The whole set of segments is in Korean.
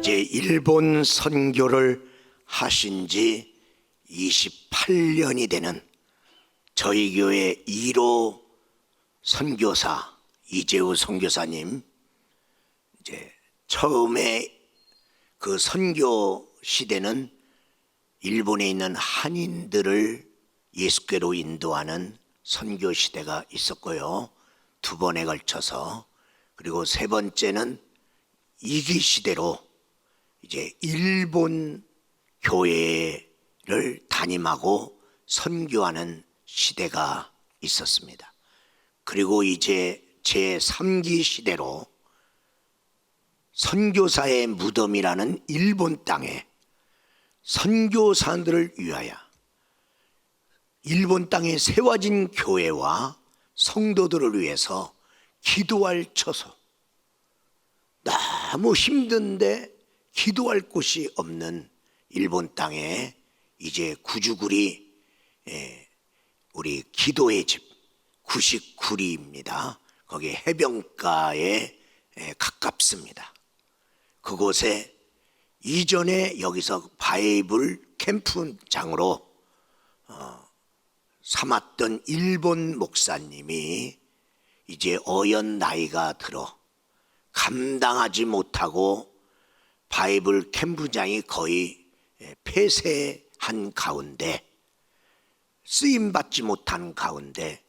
이제 일본 선교를 하신 지 28년이 되는 저희 교회 1호 선교사 이재우 선교사님, 이제 처음에 그 선교 시대는 일본에 있는 한인들을 예수께로 인도하는 선교 시대가 있었고요. 두 번에 걸쳐서. 그리고 세 번째는 이기 시대로 이제 일본 교회를 담임하고 선교하는 시대가 있었습니다. 그리고 이제 제3기 시대로 선교사의 무덤이라는 일본 땅에 선교사들을 위하여 일본 땅에 세워진 교회와 성도들을 위해서 기도할 처소, 너무 힘든데 기도할 곳이 없는 일본 땅에 이제 구주구리, 우리 기도의 집 99리입니다. 거기 해변가에 가깝습니다. 그곳에 이전에 여기서 바이블 캠프장으로 삼았던 일본 목사님이 이제 어연 나이가 들어 감당하지 못하고 바이블 캠프장이 거의 폐쇄한 가운데, 쓰임받지 못한 가운데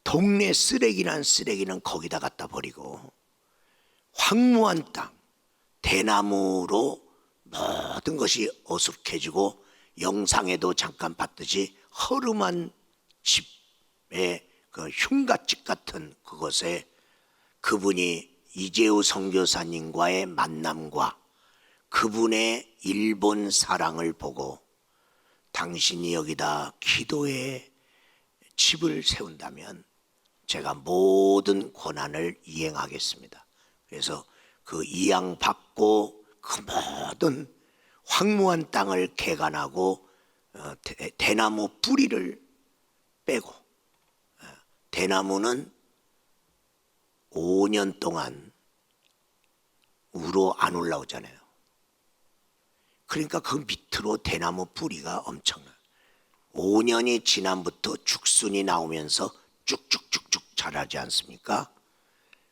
동네 쓰레기란 쓰레기는 거기다 갖다 버리고 황무한 땅, 대나무로 모든 것이 어숙해지고 영상에도 잠깐 봤듯이 허름한 집의 그 흉가집 같은 그곳에 그분이 이재우 선교사님과의 만남과 그분의 일본 사랑을 보고 당신이 여기다 기도의 집을 세운다면 제가 모든 권한을 이행하겠습니다. 그래서 그 이양받고 그 모든 황무한 땅을 개간하고 대나무 뿌리를 빼고, 대나무는 5년 동안 우로 안 올라오잖아요. 그러니까 그 밑으로 대나무 뿌리가 엄청나요. 5년이 지난부터 죽순이 나오면서 쭉쭉쭉쭉 자라지 않습니까?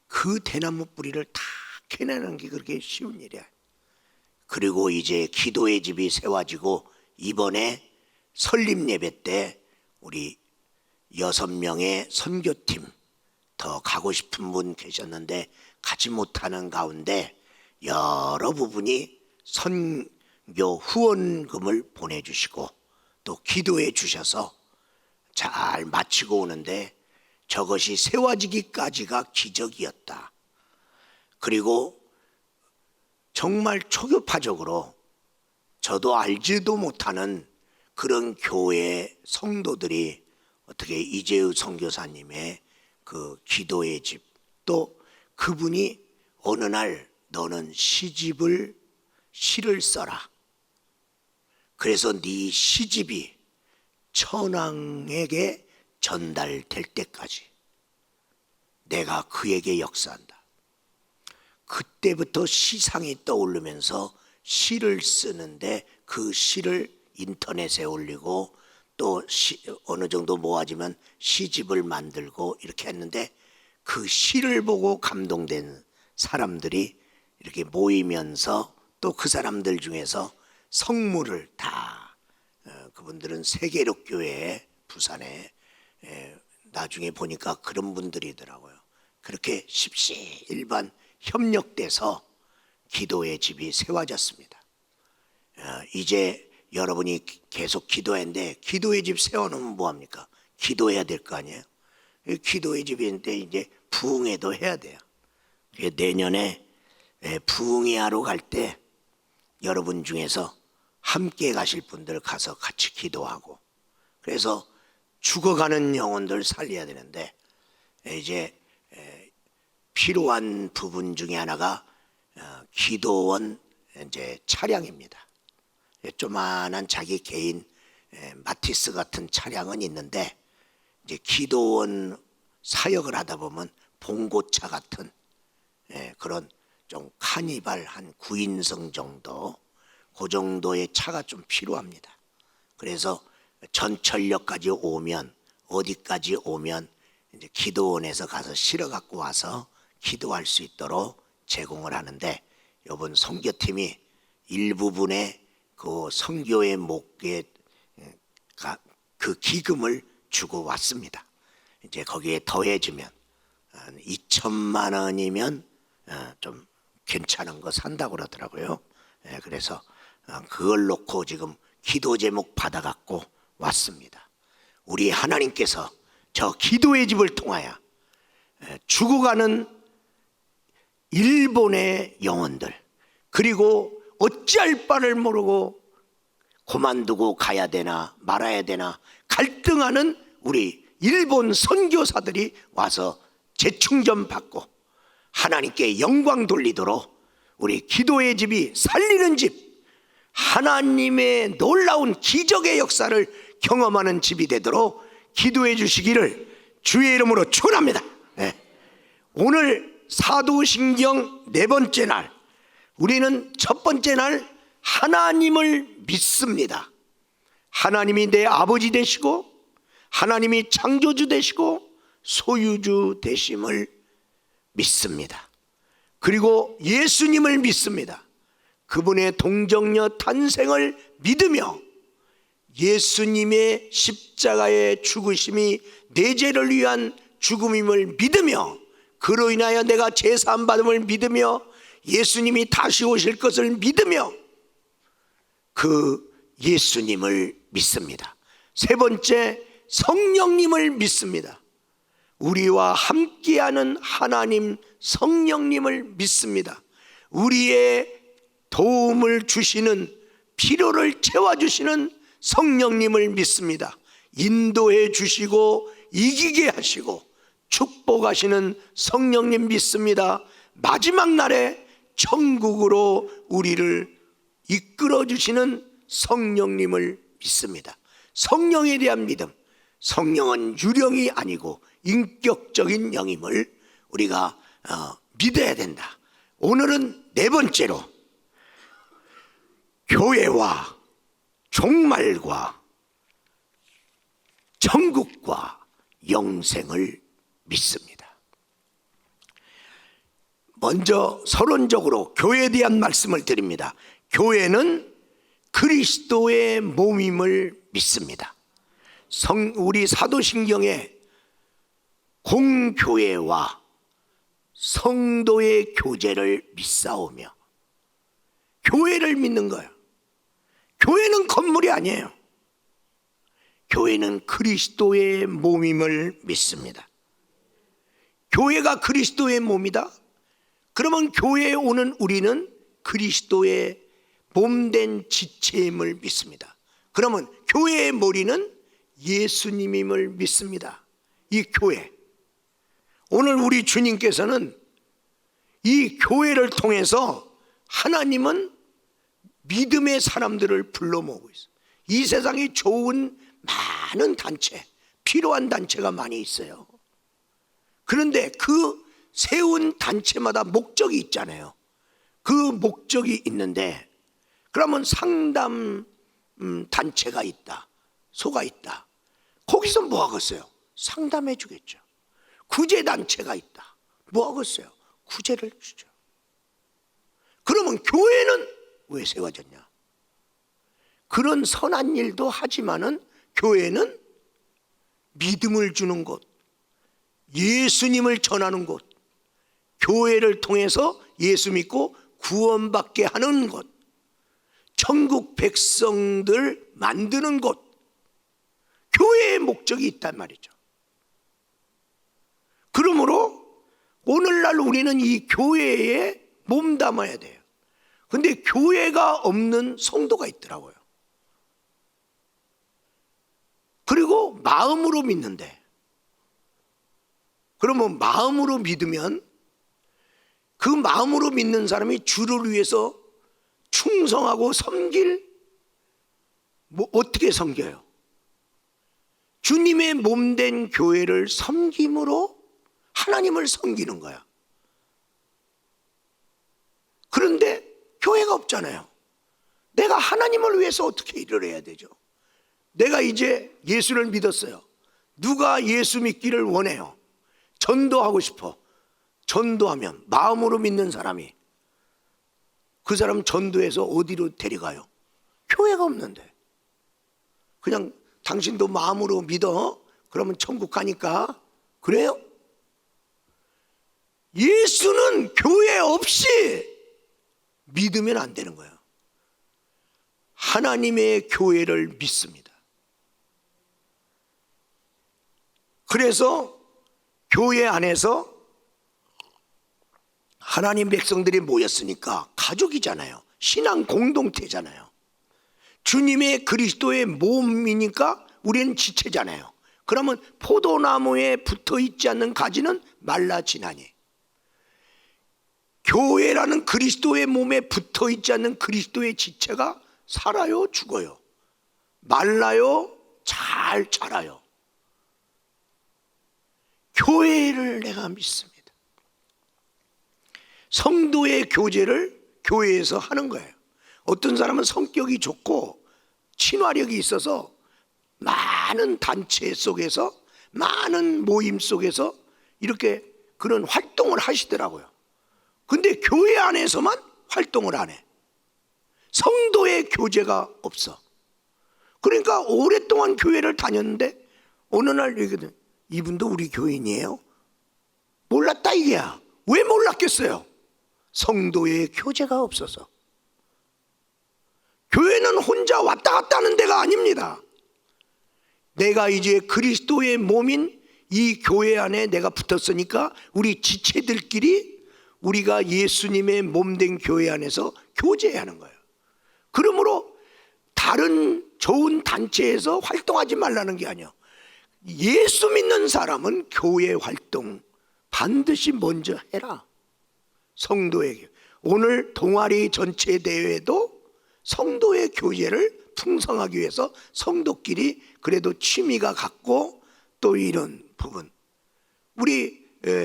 그 대나무 뿌리를 다 캐내는 게 그렇게 쉬운 일이야. 그리고 이제 기도의 집이 세워지고 이번에 설립 예배 때 우리 6명의 선교팀 더 가고 싶은 분 계셨는데 가지 못하는 가운데 여러 부분이 선교 후원금을 보내주시고 또 기도해 주셔서 잘 마치고 오는데 저것이 세워지기까지가 기적이었다. 그리고 정말 초교파적으로 저도 알지도 못하는 그런 교회 성도들이 어떻게 이재우 선교사님의 그 기도의 집, 또 그분이 어느 날 너는 시를 써라. 그래서 네 시집이 천황에게 전달될 때까지 내가 그에게 역사한다. 그때부터 시상이 떠오르면서 시를 쓰는데 그 시를 인터넷에 올리고 또 어느 정도 모아지면 시집을 만들고 이렇게 했는데 그 시를 보고 감동된 사람들이 이렇게 모이면서 또 그 사람들 중에서 성물을 다, 그분들은 세계력교회 부산에 나중에 보니까 그런 분들이더라고요. 그렇게 십시일반 협력돼서 기도의 집이 세워졌습니다. 이제 여러분이 계속 기도했는데 기도의 집 세워놓으면 뭐합니까? 기도해야 될 거 아니에요? 기도의 집인데 이제 부흥회도 해야 돼요. 내년에 부흥회하러 갈 때 여러분 중에서 함께 가실 분들 가서 같이 기도하고, 그래서 죽어가는 영혼들 살려야 되는데 이제 필요한 부분 중에 하나가 기도원 이제 차량입니다. 조만한 자기 개인 마티스 같은 차량은 있는데 이제 기도원 사역을 하다 보면 봉고차 같은 그런 좀 카니발 한 9인승 정도, 그 정도의 차가 좀 필요합니다. 그래서 전철역까지 오면, 어디까지 오면 이제 기도원에서 가서 실어 갖고 와서 기도할 수 있도록 제공을 하는데, 이번 선교팀이 일부분의 그 선교의 목에 그 기금을 주고 왔습니다. 이제 거기에 더해지면 2천만 원이면 좀 괜찮은 거 산다고 그러더라고요. 그래서 그걸 놓고 지금 기도 제목 받아갖고 왔습니다. 우리 하나님께서 저 기도의 집을 통하여 죽어가는 일본의 영혼들, 그리고 어찌할 바를 모르고 그만두고 가야 되나 말아야 되나 갈등하는 우리 일본 선교사들이 와서 재충전 받고 하나님께 영광 돌리도록 우리 기도의 집이 살리는 집, 하나님의 놀라운 기적의 역사를 경험하는 집이 되도록 기도해 주시기를 주의 이름으로 축원합니다. 오늘 사도신경 4번째 날, 우리는 첫 번째 날 하나님을 믿습니다. 하나님이 내 아버지 되시고 하나님이 창조주 되시고 소유주 되심을 믿습니다. 그리고 예수님을 믿습니다. 그분의 동정녀 탄생을 믿으며 예수님의 십자가의 죽으심이 내 죄를 위한 죽음임을 믿으며 그로 인하여 내가 제사함 받음을 믿으며 예수님이 다시 오실 것을 믿으며 그 예수님을 믿습니다. 세 번째, 성령님을 믿습니다. 우리와 함께하는 하나님 성령님을 믿습니다. 우리의 도움을 주시는, 필요를 채워주시는 성령님을 믿습니다. 인도해 주시고 이기게 하시고 축복하시는 성령님 믿습니다. 마지막 날에 천국으로 우리를 이끌어 주시는 성령님을 믿습니다. 성령에 대한 믿음, 성령은 유령이 아니고 인격적인 영임을 우리가 믿어야 된다. 오늘은 4번째로 교회와 종말과 천국과 영생을 믿습니다. 먼저 서론적으로 교회에 대한 말씀을 드립니다. 교회는 그리스도의 몸임을 믿습니다. 우리 사도신경에 공교회와 성도의 교제를 믿사오며, 교회를 믿는 거예요. 교회는 건물이 아니에요. 교회는 그리스도의 몸임을 믿습니다. 교회가 그리스도의 몸이다? 그러면 교회에 오는 우리는 그리스도의 몸된 지체임을 믿습니다. 그러면 교회의 머리는 예수님임을 믿습니다. 이 교회, 오늘 우리 주님께서는 이 교회를 통해서 하나님은 믿음의 사람들을 불러 모으고 있어요. 이 세상에 좋은 많은 단체, 필요한 단체가 많이 있어요. 그런데 그 세운 단체마다 목적이 있잖아요. 그 목적이 있는데, 그러면 상담 단체가 있다, 소가 있다. 거기서 뭐 하겠어요? 상담해 주겠죠. 구제 단체가 있다. 뭐 하겠어요? 구제를 주죠. 그러면 교회는 왜 세워졌냐? 그런 선한 일도 하지만은 교회는 믿음을 주는 곳, 예수님을 전하는 곳, 교회를 통해서 예수 믿고 구원받게 하는 곳, 천국 백성들 만드는 곳, 교회의 목적이 있단 말이죠. 그러므로 오늘날 우리는 이 교회에 몸담아야 돼요. 근데 교회가 없는 성도가 있더라고요. 그리고 마음으로 믿는데, 그러면 마음으로 믿으면 그 마음으로 믿는 사람이 주를 위해서 충성하고 섬길, 뭐 어떻게 섬겨요? 주님의 몸된 교회를 섬김으로 하나님을 섬기는 거야. 그런데 교회가 없잖아요. 내가 하나님을 위해서 어떻게 일을 해야 되죠? 내가 이제 예수를 믿었어요. 누가 예수 믿기를 원해요? 전도하고 싶어. 전도하면 마음으로 믿는 사람이 그 사람 전도해서 어디로 데려가요? 교회가 없는데. 그냥 당신도 마음으로 믿어? 그러면 천국 가니까. 그래요? 예수는 교회 없이 믿으면 안 되는 거예요. 하나님의 교회를 믿습니다. 그래서 교회 안에서 하나님 백성들이 모였으니까 가족이잖아요. 신앙 공동체잖아요. 주님의 그리스도의 몸이니까 우리는 지체잖아요. 그러면 포도나무에 붙어 있지 않는 가지는 말라지나니, 교회라는 그리스도의 몸에 붙어 있지 않는 그리스도의 지체가 살아요, 죽어요? 말라요, 잘 자라요? 교회를 내가 믿습니다. 성도의 교제를 교회에서 하는 거예요. 어떤 사람은 성격이 좋고 친화력이 있어서 많은 단체 속에서, 많은 모임 속에서 이렇게 그런 활동을 하시더라고요. 근데 교회 안에서만 활동을 안 해. 성도의 교제가 없어. 그러니까 오랫동안 교회를 다녔는데 어느 날 얘기거든. 이분도 우리 교인이에요? 몰랐다 이게야. 왜 몰랐겠어요? 성도의 교제가 없어서. 교회는 혼자 왔다 갔다 하는 데가 아닙니다. 내가 이제 그리스도의 몸인 이 교회 안에 내가 붙었으니까 우리 지체들끼리 우리가 예수님의 몸된 교회 안에서 교제해야 하는 거예요. 그러므로 다른 좋은 단체에서 활동하지 말라는 게 아니에요. 예수 믿는 사람은 교회 활동 반드시 먼저 해라. 성도에게. 오늘 동아리 전체 대회도 성도의 교제를 풍성하기 위해서 성도끼리 그래도 취미가 같고 또 이런 부분. 우리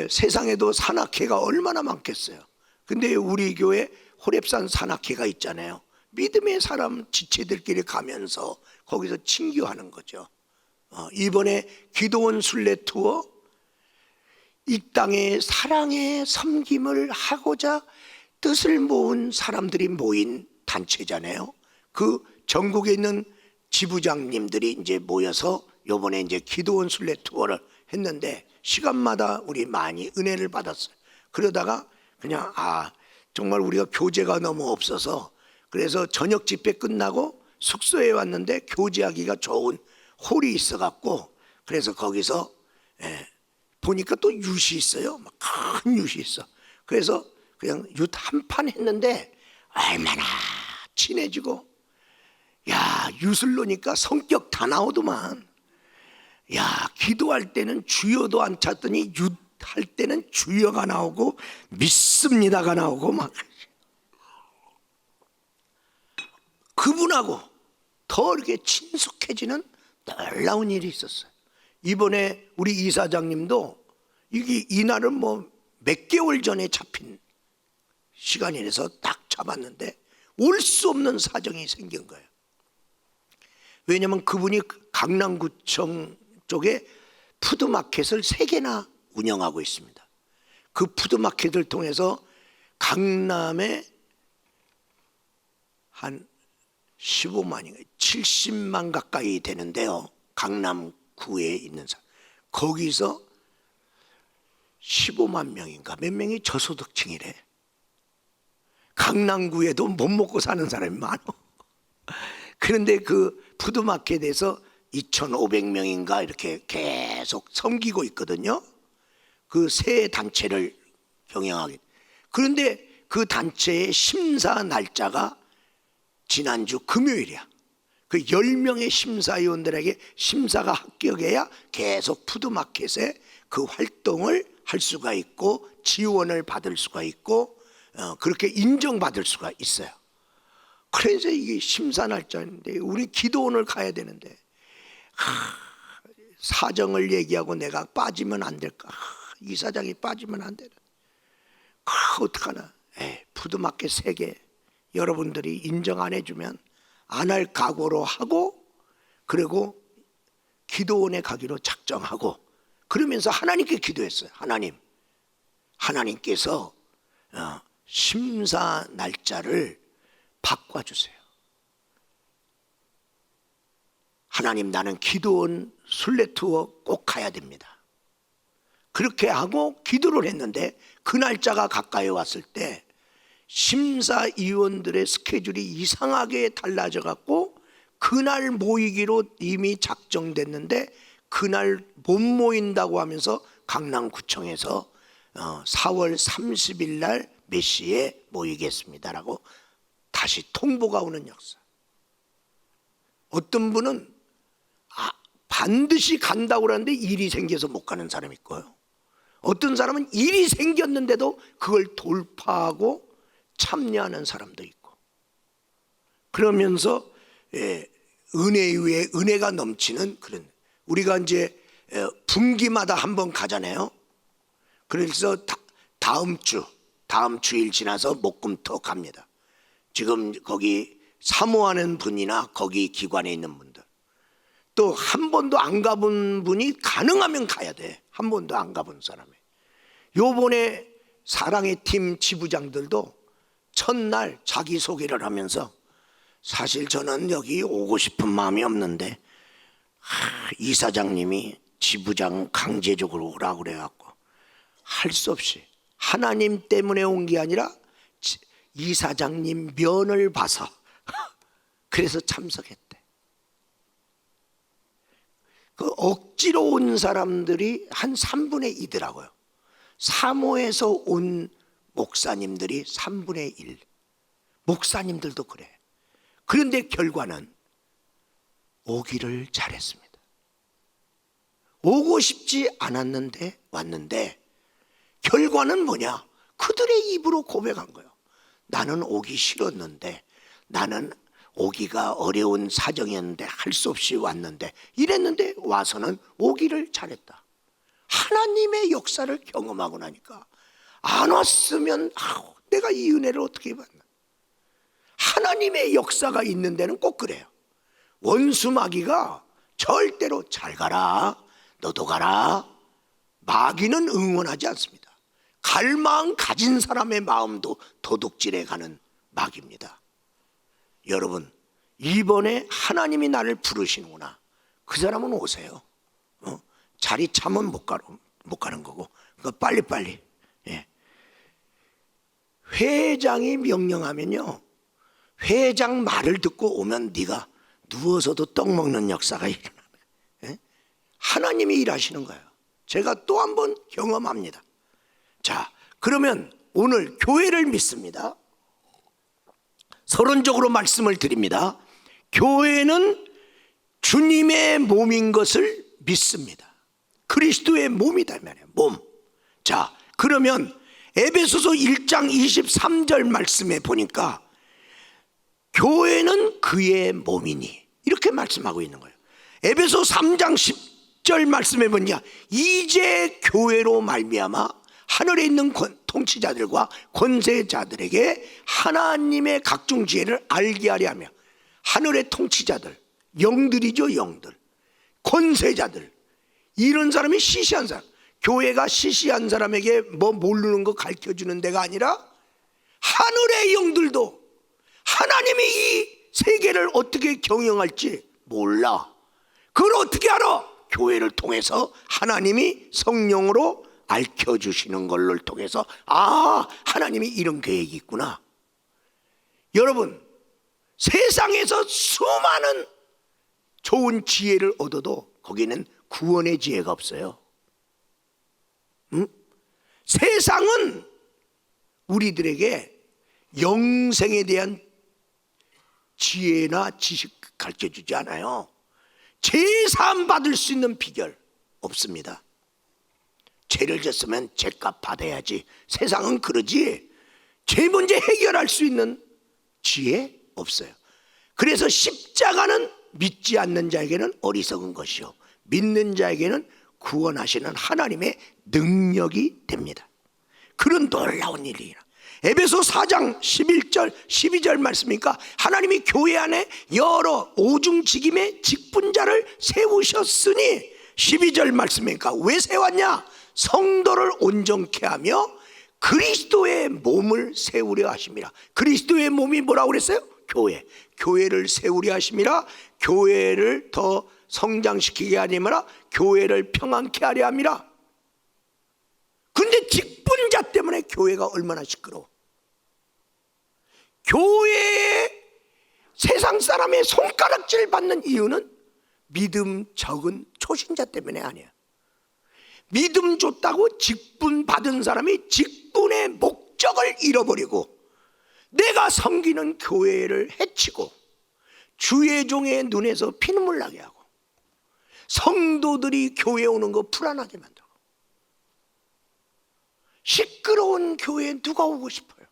세상에도 산악회가 얼마나 많겠어요. 근데 우리 교회 호렙산 산악회가 있잖아요. 믿음의 사람 지체들끼리 가면서 거기서 친교하는 거죠. 이번에 기도원 순례 투어, 이 땅의 사랑의 섬김을 하고자 뜻을 모은 사람들이 모인 단체잖아요. 그 전국에 있는 지부장님들이 이제 모여서 이번에 이제 기도원 순례 투어를 했는데 시간마다 우리 많이 은혜를 받았어요. 그러다가 그냥 정말 우리가 교제가 너무 없어서 그래서 저녁 집회 끝나고 숙소에 왔는데 교제하기가 좋은 홀이 있어갖고 그래서 거기서 보니까 또 윷이 있어요. 큰 윷이 있어. 그래서 그냥 윷 한 판 했는데 얼마나 친해지고, 야, 윷을 놓으니까 성격 다 나오더만. 야, 기도할 때는 주여도 안 찾더니 윷 할 때는 주여가 나오고 믿습니다가 나오고 막. 그분하고 더 이렇게 친숙해지는 놀라운 일이 있었어요. 이번에 우리 이사장님도 이게 이날은 뭐 몇 개월 전에 잡힌 시간이라서 딱 잡았는데 올 수 없는 사정이 생긴 거예요. 왜냐하면 그분이 강남구청 쪽에 푸드마켓을 3개나 운영하고 있습니다. 그 푸드마켓을 통해서 강남에 한 15만인가 70만 가까이 되는데요. 강남구에 있는 사람. 거기서 15만 명인가 몇 명이 저소득층이래. 강남구에도 못 먹고 사는 사람이 많아. 그런데 그 푸드마켓에서 2,500명인가 이렇게 계속 섬기고 있거든요. 그 세 단체를 경영하게. 그런데 그 단체의 심사 날짜가 지난주 금요일이야. 그 10명의 심사위원들에게 심사가 합격해야 계속 푸드마켓에 그 활동을 할 수가 있고 지원을 받을 수가 있고 그렇게 인정받을 수가 있어요. 그래서 이게 심사 날짜인데 우리 기도원을 가야 되는데 사정을 얘기하고 내가 빠지면 안 될까? 이사장이 빠지면 안 되는. 어떡하나? 푸드마켓 3개 여러분들이 인정 안 해주면 안 할 각오로 하고, 그리고 기도원에 가기로 작정하고, 그러면서 하나님께 기도했어요. 하나님께서 심사 날짜를 바꿔주세요. 하나님, 나는 기도원 순례 투어 꼭 가야 됩니다. 그렇게 하고 기도를 했는데 그 날짜가 가까이 왔을 때 심사위원들의 스케줄이 이상하게 달라져 갖고 그날 모이기로 이미 작정됐는데 그날 못 모인다고 하면서 강남구청에서 4월 30일 날 몇 시에 모이겠습니다라고 다시 통보가 오는 역사. 어떤 분은 반드시 간다고 그러는데 일이 생겨서 못 가는 사람이 있고요. 어떤 사람은 일이 생겼는데도 그걸 돌파하고 참여하는 사람도 있고, 그러면서 은혜 위에 은혜가 넘치는 그런, 우리가 이제 분기마다 한번 가잖아요. 그래서 다음 주일 지나서 목금토 갑니다. 지금 거기 사모하는 분이나 거기 기관에 있는 분들, 또 한 번도 안 가본 분이 가능하면 가야 돼. 한 번도 안 가본 사람이. 요번에 사랑의 팀 지부장들도 첫날 자기소개를 하면서 사실 저는 여기 오고 싶은 마음이 없는데 이사장님이 지부장 강제적으로 오라고 그래갖고 할 수 없이, 하나님 때문에 온 게 아니라 이사장님 면을 봐서 그래서 참석했대. 그 억지로 온 사람들이 한 3분의 2더라고요. 사모에서 온 목사님들이 3분의 1. 목사님들도 그래. 그런데 결과는 오기를 잘했습니다. 오고 싶지 않았는데 왔는데 결과는 뭐냐? 그들의 입으로 고백한 거예요. 나는 오기 싫었는데, 나는 오기가 어려운 사정이었는데 할 수 없이 왔는데, 이랬는데 와서는 오기를 잘했다. 하나님의 역사를 경험하고 나니까 안 왔으면 내가 이 은혜를 어떻게 받나. 하나님의 역사가 있는 데는 꼭 그래요. 원수 마귀가 절대로 잘 가라, 너도 가라, 마귀는 응원하지 않습니다. 갈 마음 가진 사람의 마음도 도둑질해 가는 마귀입니다. 여러분, 이번에 하나님이 나를 부르시는구나. 그 사람은 오세요. 자리 참은 못 가는 거고, 그러니까 빨리빨리. 회장이 명령하면요, 회장 말을 듣고 오면 네가 누워서도 떡 먹는 역사가 일어나요. 하나님이 일하시는 거예요. 제가 또 한 번 경험합니다. 자, 그러면 오늘 교회를 믿습니다. 서론적으로 말씀을 드립니다. 교회는 주님의 몸인 것을 믿습니다. 그리스도의 몸이다 말이에요. 몸. 자, 그러면 에베소서 1장 23절 말씀에 보니까 교회는 그의 몸이니 이렇게 말씀하고 있는 거예요. 에베소 3장 10절 말씀에 보니까 이제 교회로 말미암아 하늘에 있는 통치자들과 권세자들에게 하나님의 각종 지혜를 알게 하려 하며, 하늘의 통치자들, 영들이죠, 영들, 권세자들, 이런 사람이 시시한 사람, 교회가 시시한 사람에게 뭐 모르는 거 가르쳐주는 데가 아니라 하늘의 영들도 하나님이 이 세계를 어떻게 경영할지 몰라. 그걸 어떻게 알아? 교회를 통해서 하나님이 성령으로 알려주시는 걸로 통해서 하나님이 이런 계획이 있구나. 여러분, 세상에서 수많은 좋은 지혜를 얻어도 거기는 구원의 지혜가 없어요. 세상은 우리들에게 영생에 대한 지혜나 지식 가르쳐주지 않아요. 제사함 받을 수 있는 비결 없습니다. 죄를 졌으면 죄값 받아야지. 세상은 그러지. 죄 문제 해결할 수 있는 지혜 없어요. 그래서 십자가는 믿지 않는 자에게는 어리석은 것이요 믿는 자에게는 구원하시는 하나님의 능력이 됩니다. 그런 놀라운 일이에요. 에베소 4장 11절 12절 말씀이니까 하나님이 교회 안에 여러 오중직임의 직분자를 세우셨으니 12절 말씀이니까 왜 세웠냐? 성도를 온전케 하며 그리스도의 몸을 세우려 하심이라. 그리스도의 몸이 뭐라고 그랬어요? 교회. 교회를 세우려 하심이라. 교회를 더 성장시키게 하니라. 교회를 평안케 하려 함이라. 근데 직분자 때문에 교회가 얼마나 시끄러워. 교회에 세상 사람의 손가락질 받는 이유는 믿음 적은 초신자 때문에 아니야. 믿음 줬다고 직분 받은 사람이 직분의 목적을 잃어버리고 내가 섬기는 교회를 해치고 주의 종의 눈에서 피눈물 나게 하고 성도들이 교회에 오는 거 불안하게 만들고 시끄러운 교회에 누가 오고 싶어요?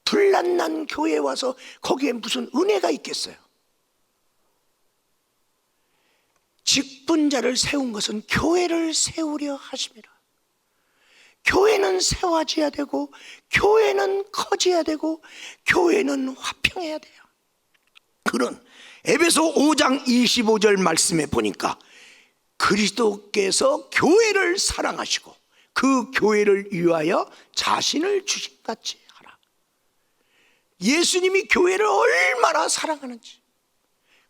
불난난 교회에 와서 거기에 무슨 은혜가 있겠어요? 직분자를 세운 것은 교회를 세우려 하심이라. 교회는 세워져야 되고 교회는 커져야 되고 교회는 화평해야 돼요. 그런 에베소 5장 25절 말씀에 보니까 그리스도께서 교회를 사랑하시고 그 교회를 위하여 자신을 주신같이 하라. 예수님이 교회를 얼마나 사랑하는지,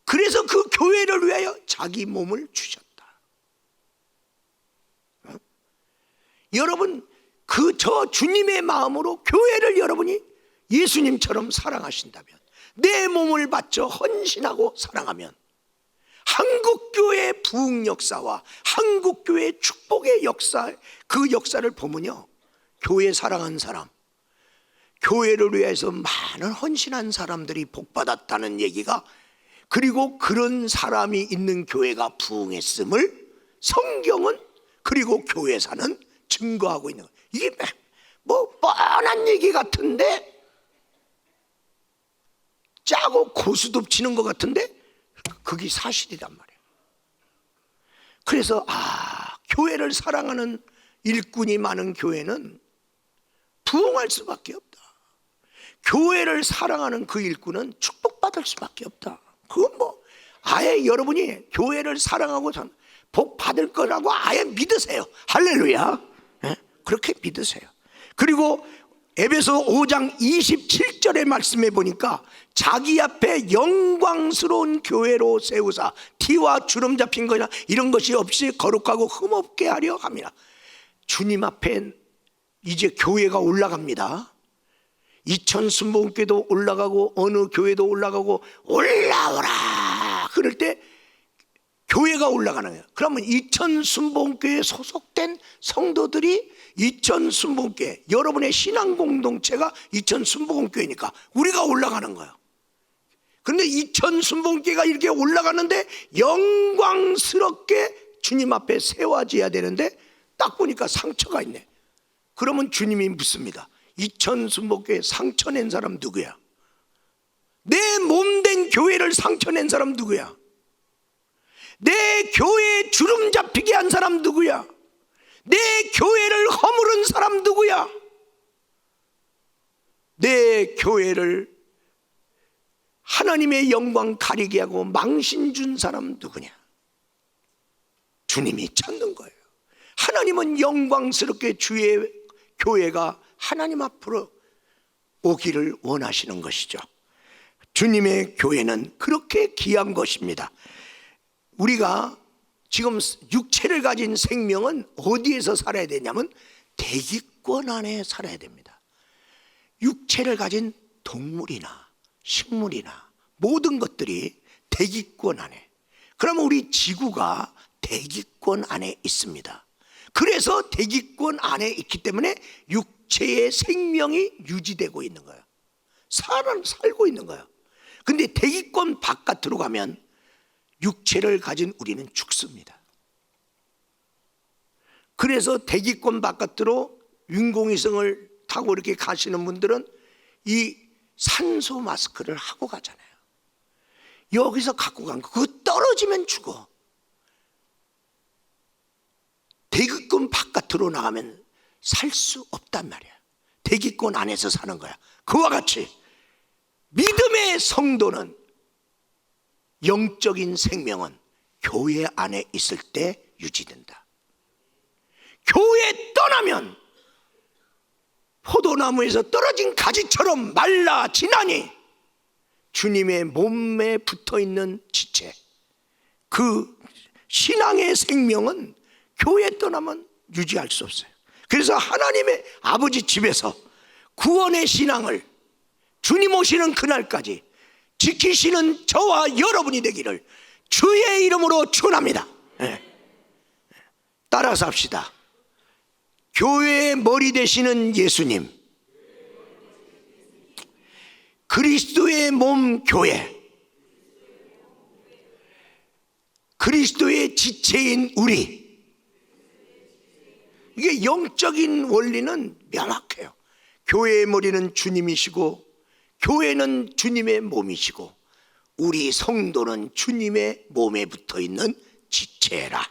그래서 그 교회를 위하여 자기 몸을 주셨다. 여러분, 저 주님의 마음으로 교회를 여러분이 예수님처럼 사랑하신다면, 내 몸을 바쳐 헌신하고 사랑하면 한국교회의 부흥 역사와 한국교회의 축복의 역사, 그 역사를 보면요, 교회 사랑한 사람, 교회를 위해서 많은 헌신한 사람들이 복받았다는 얘기가, 그리고 그런 사람이 있는 교회가 부흥했음을 성경은, 그리고 교회사는 증거하고 있는 거예요. 이게 뭐 뻔한 얘기 같은데, 짜고 고스톱 치는 것 같은데 그게 사실이란 말이에요. 그래서 교회를 사랑하는 일꾼이 많은 교회는 부흥할 수밖에 없다. 교회를 사랑하는 그 일꾼은 축복받을 수밖에 없다. 그건 뭐 아예 여러분이 교회를 사랑하고 복 받을 거라고 아예 믿으세요. 할렐루야. 그렇게 믿으세요. 그리고 에베소 5장 27절의 말씀에 보니까 자기 앞에 영광스러운 교회로 세우사 티와 주름 잡힌 거나 이런 것이 없이 거룩하고 흠없게 하려 합니다. 주님 앞에 이제 교회가 올라갑니다. 이천 순복음교회도 올라가고 어느 교회도 올라가고 올라오라 그럴 때 교회가 올라가는 거예요. 그러면 이천 순복음교회에 소속된 성도들이 이천 순복음교회, 여러분의 신앙 공동체가 이천 순복음교회니까 우리가 올라가는 거예요. 그런데 이천 순복음교회가 이렇게 올라가는데 영광스럽게 주님 앞에 세워져야 되는데 딱 보니까 상처가 있네. 그러면 주님이 묻습니다. 이천 순복음교회 상처낸 사람 누구야? 내 몸된 교회를 상처낸 사람 누구야? 내 교회에 주름 잡히게 한 사람 누구야? 내 교회를 허물은 사람 누구야? 내 교회를 하나님의 영광 가리게 하고 망신 준 사람 누구냐? 주님이 찾는 거예요. 하나님은 영광스럽게 주의 교회가 하나님 앞으로 오기를 원하시는 것이죠. 주님의 교회는 그렇게 귀한 것입니다. 우리가 지금 육체를 가진 생명은 어디에서 살아야 되냐면 대기권 안에 살아야 됩니다. 육체를 가진 동물이나 식물이나 모든 것들이 대기권 안에, 그러면 우리 지구가 대기권 안에 있습니다. 그래서 대기권 안에 있기 때문에 육체의 생명이 유지되고 있는 거예요. 살고 있는 거예요. 근데 대기권 바깥으로 가면 육체를 가진 우리는 죽습니다. 그래서 대기권 바깥으로 인공위성을 타고 이렇게 가시는 분들은 이 산소 마스크를 하고 가잖아요. 여기서 갖고 간 거, 그거 떨어지면 죽어. 대기권 바깥으로 나가면 살 수 없단 말이야. 대기권 안에서 사는 거야. 그와 같이 믿음의 성도는, 영적인 생명은 교회 안에 있을 때 유지된다. 교회 떠나면 포도나무에서 떨어진 가지처럼 말라 지나니 주님의 몸에 붙어있는 지체, 그 신앙의 생명은 교회 떠나면 유지할 수 없어요. 그래서 하나님의 아버지 집에서 구원의 신앙을 주님 오시는 그날까지 지키시는 저와 여러분이 되기를 주의 이름으로 축원합니다. 따라서 합시다. 교회의 머리 되시는 예수님, 그리스도의 몸 교회, 그리스도의 지체인 우리, 이게 영적인 원리는 명확해요. 교회의 머리는 주님이시고 교회는 주님의 몸이시고 우리 성도는 주님의 몸에 붙어있는 지체라.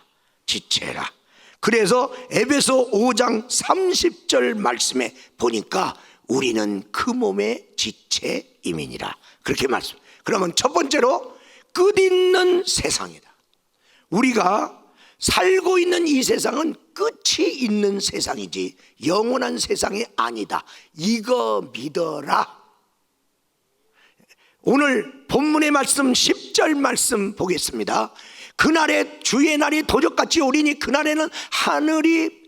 그래서 에베소 5장 30절 말씀에 보니까 우리는 그 몸의 지체임이니라, 그렇게 말씀. 그러면 첫 번째로 끝있는 세상이다. 우리가 살고 있는 이 세상은 끝이 있는 세상이지 영원한 세상이 아니다. 이거 믿어라. 오늘 본문의 말씀 10절 말씀 보겠습니다. 그날에 주의 날이 도적같이 오리니 그날에는 하늘이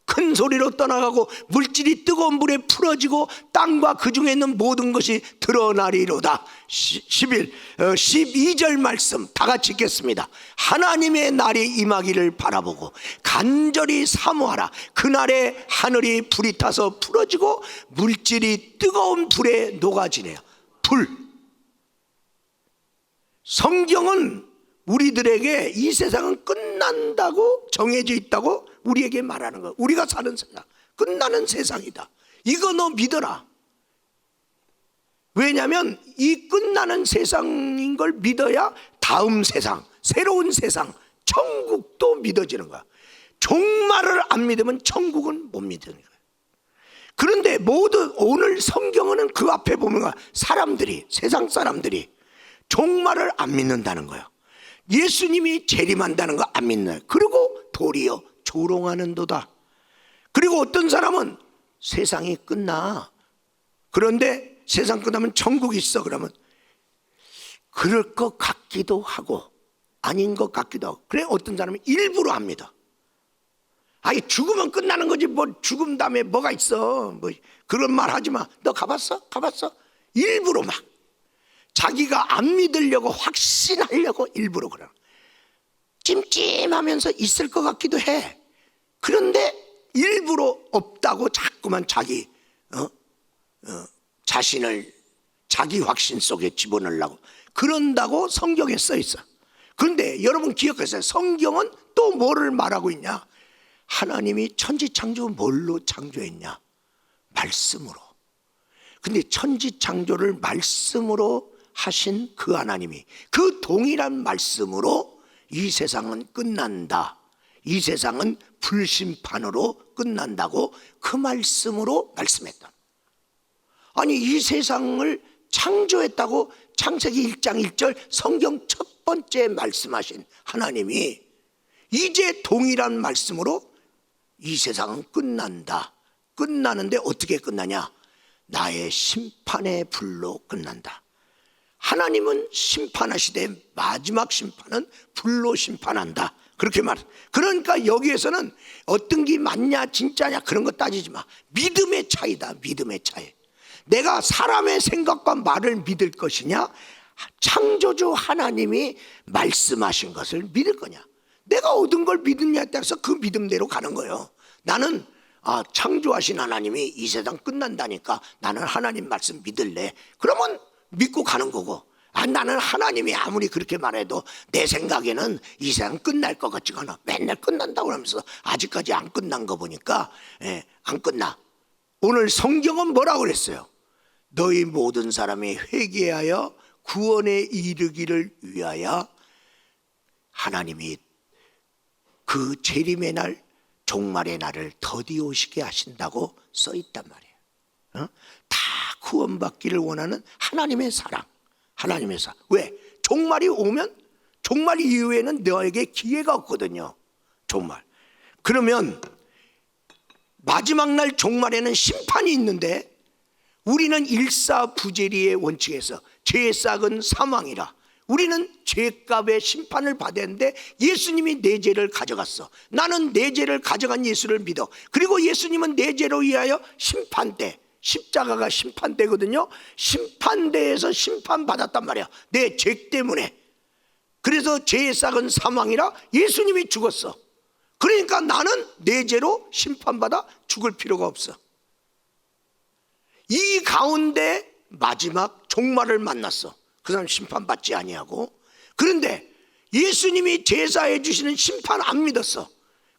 큰 소리로 떠나가고 물질이 뜨거운 물에 풀어지고 땅과 그 중에 있는 모든 것이 드러나리로다. 12절 말씀 다 같이 읽겠습니다. 하나님의 날이 임하기를 바라보고 간절히 사모하라. 그날에 하늘이 불이 타서 풀어지고 물질이 뜨거운 불에 녹아지네요. 불. 성경은 우리들에게 이 세상은 끝난다고 정해져 있다고 우리에게 말하는 거야. 우리가 사는 세상 끝나는 세상이다. 이거 너 믿어라. 왜냐하면 이 끝나는 세상인 걸 믿어야 다음 세상, 새로운 세상, 천국도 믿어지는 거야. 종말을 안 믿으면 천국은 못 믿는 거야. 그런데 모두 오늘 성경은 그 앞에 보면 사람들이, 세상 사람들이 종말을 안 믿는다는 거예요. 예수님이 재림한다는 거 안 믿는 거예요. 그리고 도리어 조롱하는도다. 그리고 어떤 사람은 세상이 끝나, 그런데 세상 끝나면 천국이 있어. 그러면 그럴 것 같기도 하고 아닌 것 같기도 하고. 그래, 어떤 사람은 일부러 합니다. 아니 죽으면 끝나는 거지 뭐 죽음 다음에 뭐가 있어, 뭐 그런 말 하지 마. 너 가봤어? 일부러 막 자기가 안 믿으려고 확신하려고 일부러 그러는, 찜찜하면서 있을 것 같기도 해. 그런데 일부러 없다고 자꾸만 자기 자신을 자기 확신 속에 집어넣으려고 그런다고 성경에 써 있어. 그런데 여러분 기억하세요. 성경은 또 뭐를 말하고 있냐? 하나님이 천지창조 뭘로 창조했냐? 말씀으로. 근데 천지창조를 말씀으로 하신 그 하나님이 그 동일한 말씀으로 이 세상은 끝난다, 이 세상은 불심판으로 끝난다고 그 말씀으로 말씀했다. 아니 이 세상을 창조했다고 창세기 1장 1절 성경 첫 번째 말씀하신 하나님이 이제 동일한 말씀으로 이 세상은 끝난다. 끝나는데 어떻게 끝나냐? 나의 심판의 불로 끝난다. 하나님은 심판하시되 마지막 심판은 불로 심판한다. 그렇게 말해. 그러니까 여기에서는 어떤 게 맞냐 진짜냐 그런 거 따지지 마. 믿음의 차이다. 믿음의 차이. 내가 사람의 생각과 말을 믿을 것이냐, 창조주 하나님이 말씀하신 것을 믿을 거냐. 내가 얻은 걸 믿느냐에 따라서 그 믿음대로 가는 거예요. 나는 창조하신 하나님이 이 세상 끝난다니까 나는 하나님 말씀 믿을래. 그러면 믿고 가는 거고, 나는 하나님이 아무리 그렇게 말해도 내 생각에는 이 세상 끝날 것 같지가 않아. 맨날 끝난다고 하면서 아직까지 안 끝난 거 보니까 안 끝나. 오늘 성경은 뭐라고 그랬어요? 너희 모든 사람이 회개하여 구원에 이르기를 위하여 하나님이 그 재림의 날, 종말의 날을 더디오시게 하신다고 써 있단 말이에요. 다 구원받기를 원하는 하나님의 사랑. 하나님의 사랑. 왜? 종말이 오면 종말 이후에는 너에게 기회가 없거든요. 종말. 그러면 마지막 날 종말에는 심판이 있는데 우리는 일사부재리의 원칙에서 죄의 싹은 사망이라 우리는 죄값의 심판을 받았는데 예수님이 내 죄를 가져갔어. 나는 내 죄를 가져간 예수를 믿어. 그리고 예수님은 내 죄로 위하여 심판대, 십자가가 심판대거든요. 심판대에서 심판받았단 말이야. 내 죄 때문에. 그래서 죄의 싹은 사망이라 예수님이 죽었어. 그러니까 나는 내 죄로 심판받아 죽을 필요가 없어. 이 가운데 마지막 종말을 만났어. 그 사람 심판받지 아니하고. 그런데 예수님이 제사해 주시는 심판 안 믿었어.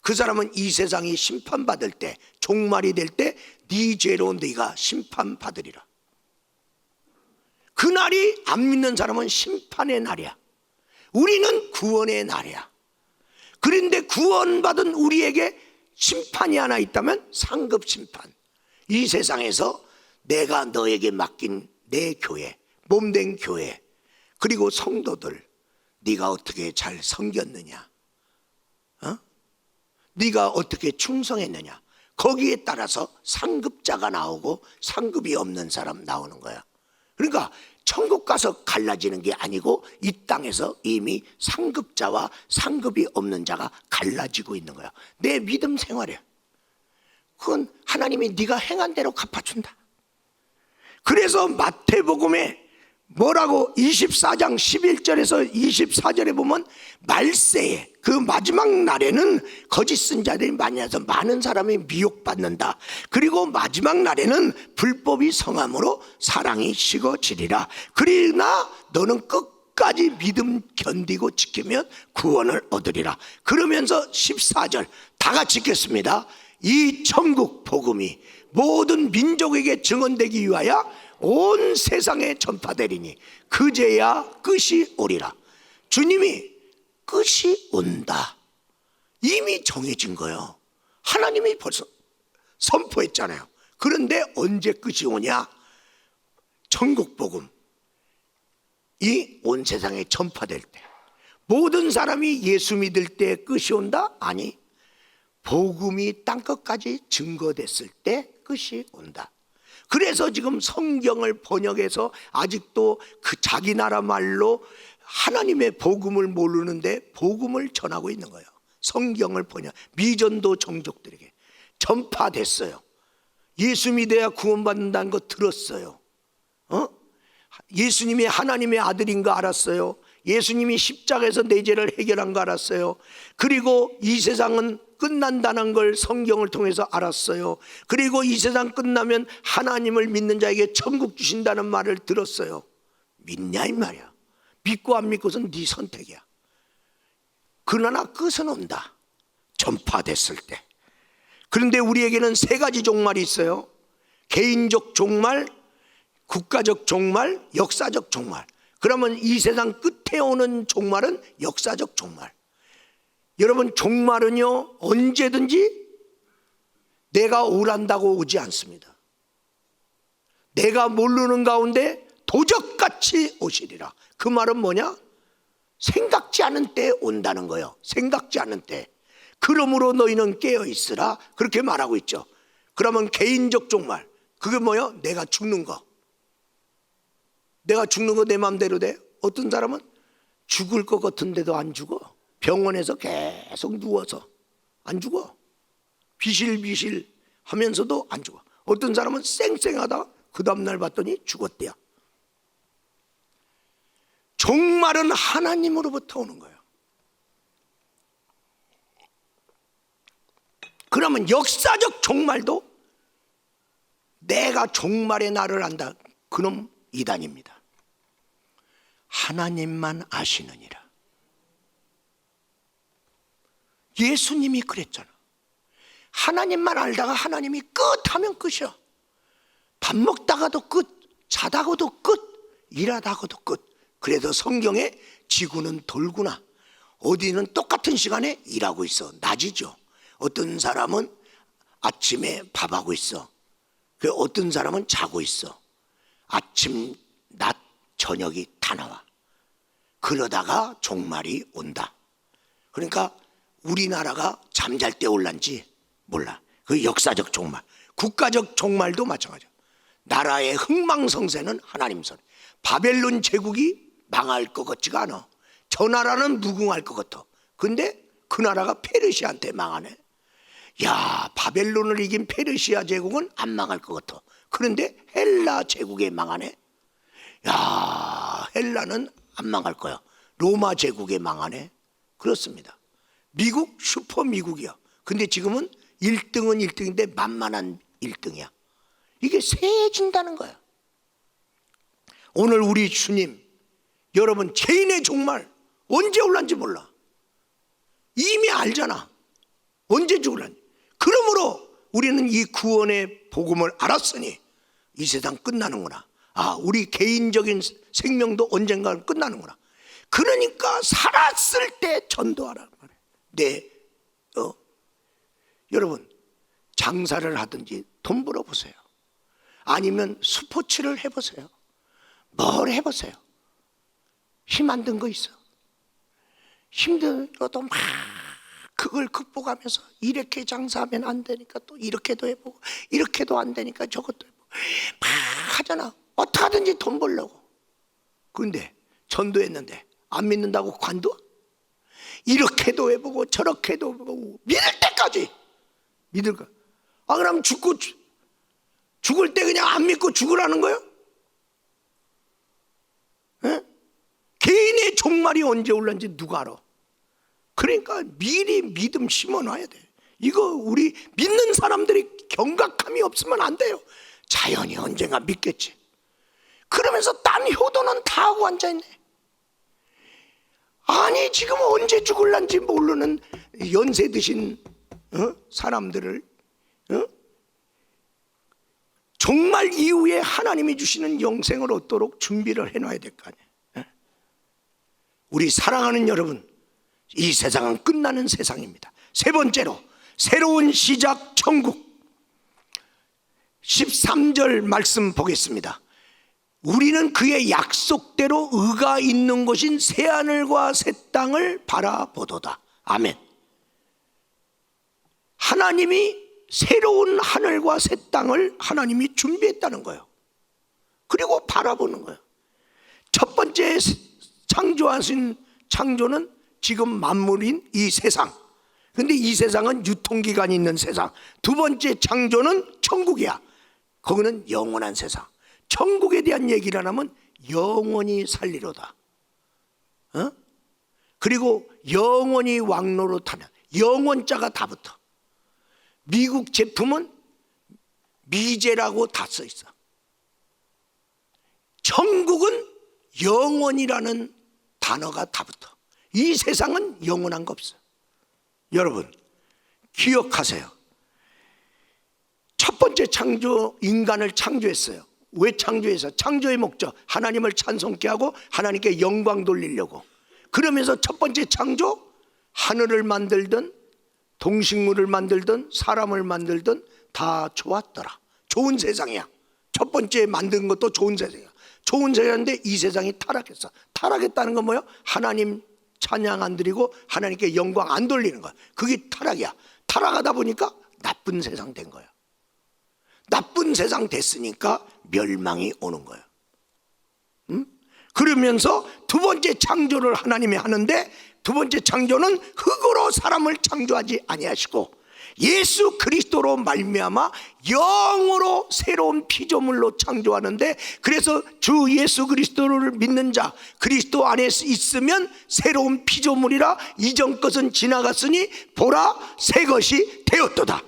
그 사람은 이 세상이 심판받을 때, 종말이 될 때 네 죄로 네가 심판받으리라. 그날이 안 믿는 사람은 심판의 날이야. 우리는 구원의 날이야. 그런데 구원받은 우리에게 심판이 하나 있다면 상급 심판. 이 세상에서 내가 너에게 맡긴 내 교회, 몸된 교회, 그리고 성도들, 네가 어떻게 잘 섬겼느냐, 네가 어떻게 충성했느냐, 거기에 따라서 상급자가 나오고 상급이 없는 사람 나오는 거야. 그러니까 천국 가서 갈라지는 게 아니고 이 땅에서 이미 상급자와 상급이 없는 자가 갈라지고 있는 거야. 내 믿음 생활이야. 그건 하나님이 네가 행한 대로 갚아준다. 그래서 마태복음에 뭐라고 24장 11절에서 24절에 보면 말세에 그 마지막 날에는 거짓 선자들이 많이 와서 많은 사람이 미혹받는다. 그리고 마지막 날에는 불법이 성함으로 사랑이 식어지리라. 그러나 너는 끝까지 믿음 견디고 지키면 구원을 얻으리라. 그러면서 14절 다 같이 읽겠습니다. 이 천국 복음이 모든 민족에게 증언되기 위하여 온 세상에 전파되리니 그제야 끝이 오리라. 주님이 끝이 온다. 이미 정해진 거예요. 하나님이 벌써 선포했잖아요. 그런데 언제 끝이 오냐? 천국 복음이 온 세상에 전파될 때, 모든 사람이 예수 믿을 때 끝이 온다? 아니, 복음이 땅끝까지 증거됐을 때 끝이 온다. 그래서 지금 성경을 번역해서 아직도 그 자기 나라 말로 하나님의 복음을 모르는데 복음을 전하고 있는 거예요. 성경을 번역, 미전도 종족들에게 전파됐어요. 예수 믿어야 구원받는다는 거 들었어요. 예수님이 하나님의 아들인 거 알았어요. 예수님이 십자가에서 내 죄를 해결한 거 알았어요. 그리고 이 세상은 끝난다는 걸 성경을 통해서 알았어요. 그리고 이 세상 끝나면 하나님을 믿는 자에게 천국 주신다는 말을 들었어요. 믿냐 이 말이야. 믿고 안 믿고는 네 선택이야. 그러나 끝은 온다. 전파됐을 때. 그런데 우리에게는 세 가지 종말이 있어요. 개인적 종말, 국가적 종말, 역사적 종말. 그러면 이 세상 끝에 오는 종말은 역사적 종말. 여러분, 종말은요 언제든지 내가 오란다고 오지 않습니다. 내가 모르는 가운데 도적같이 오시리라. 그 말은 뭐냐? 생각지 않은 때에 온다는 거예요. 생각지 않은 때. 그러므로 너희는 깨어있으라. 그렇게 말하고 있죠. 그러면 개인적 종말, 그게 뭐예요? 내가 죽는 거. 내가 죽는 거 내 마음대로 돼? 어떤 사람은 죽을 것 같은데도 안 죽어. 병원에서 계속 누워서 안 죽어. 비실비실 하면서도 안 죽어. 어떤 사람은 쌩쌩하다 그 다음날 봤더니 죽었대요. 종말은 하나님으로부터 오는 거예요. 그러면 역사적 종말도 내가 종말의 날을 안다. 그놈 이단입니다. 하나님만 아시느니라. 예수님이 그랬잖아. 하나님만 알다가 하나님이 끝 하면 끝이야. 밥 먹다가도 끝, 자다가도 끝, 일하다가도 끝. 그래서 성경에 지구는 돌구나. 어디는 똑같은 시간에 일하고 있어. 낮이죠. 어떤 사람은 아침에 밥하고 있어. 그 어떤 사람은 자고 있어. 아침, 낮, 저녁이 다 나와. 그러다가 종말이 온다. 그러니까 우리나라가 잠잘 때 올란지 몰라. 그 역사적 종말. 국가적 종말도 마찬가지야. 나라의 흥망성쇠는 하나님 손에. 바벨론 제국이 망할 것 같지가 않아. 저 나라는 무궁할 것 같아. 근데 그 나라가 페르시아한테 망하네. 야, 바벨론을 이긴 페르시아 제국은 안 망할 것 같아. 그런데 헬라 제국에 망하네. 야, 헬라는 안 망할 거야. 로마 제국에 망하네. 그렇습니다. 미국 슈퍼 미국이야. 근데 지금은 1등은 1등인데 만만한 1등이야. 이게 세진다는 거야. 오늘 우리 주님, 여러분 죄인의 종말 언제 올란지 몰라. 이미 알잖아. 언제 죽을란지. 그러므로 우리는 이 구원의 복음을 알았으니 이 세상 끝나는구나. 아, 우리 개인적인 생명도 언젠가 끝나는구나. 그러니까 살았을 때 전도하라 말이에요. 여러분 장사를 하든지 돈 벌어보세요. 아니면 스포츠를 해보세요. 뭘 해보세요. 힘 안 든 거 있어. 힘들어도 막 그걸 극복하면서 이렇게 장사하면 안 되니까 또 이렇게도 해보고 이렇게도 안 되니까 저것도 해보고 막 하잖아. 어떻게 하든지 돈 벌려고. 그런데 전도했는데 안 믿는다고 관둬? 이렇게도 해보고 저렇게도 해보고 믿을 때까지 믿을 거야. 아, 그럼 죽을 때 그냥 안 믿고 죽으라는 거예요? 에? 개인의 종말이 언제 올란지 누가 알아? 그러니까 미리 믿음 심어놔야 돼. 이거 우리 믿는 사람들이 경각함이 없으면 안 돼요. 자연히 언젠가 믿겠지. 그러면서 딴 효도는 다 하고 앉아있네. 아니 지금 언제 죽을란지 모르는 연세 드신 사람들을 정말 이후에 하나님이 주시는 영생을 얻도록 준비를 해놔야 될 거 아니에요. 우리 사랑하는 여러분, 이 세상은 끝나는 세상입니다. 세 번째로 새로운 시작 천국. 13절 말씀 보겠습니다. 우리는 그의 약속대로 의가 있는 곳인 새하늘과 새 땅을 바라보도다. 아멘. 하나님이 새로운 하늘과 새 땅을 하나님이 준비했다는 거예요. 그리고 바라보는 거예요. 첫 번째 창조하신 창조는 지금 만물인 이 세상. 근데 이 세상은 유통기간이 있는 세상. 두 번째 창조는 천국이야. 거기는 영원한 세상. 천국에 대한 얘기를 하면 영원히 살리로다. 그리고 영원히 왕노릇하는 영원자가 다 붙어. 미국 제품은 미제라고 다 써 있어. 천국은 영원이라는 단어가 다 붙어. 이 세상은 영원한 거 없어. 여러분 기억하세요. 첫 번째 창조, 인간을 창조했어요. 왜 창조해서? 창조의 목적, 하나님을 찬송케 하고 하나님께 영광 돌리려고. 그러면서 첫 번째 창조, 하늘을 만들든 동식물을 만들든 사람을 만들든 다 좋았더라. 좋은 세상이야. 첫 번째 만든 것도 좋은 세상이야. 좋은 세상인데 이 세상이 타락했어. 타락했다는 건 뭐예요? 하나님 찬양 안 드리고 하나님께 영광 안 돌리는 거야. 그게 타락이야. 타락하다 보니까 나쁜 세상 된 거야. 나쁜 세상 됐으니까 멸망이 오는 거예요. 그러면서 두 번째 창조를 하나님이 하는데, 두 번째 창조는 흙으로 사람을 창조하지 아니하시고 예수 그리스도로 말미암아 영으로 새로운 피조물로 창조하는데, 그래서 주 예수 그리스도를 믿는 자, 그리스도 안에 있으면 새로운 피조물이라 이전 것은 지나갔으니 보라 새 것이 되었도다.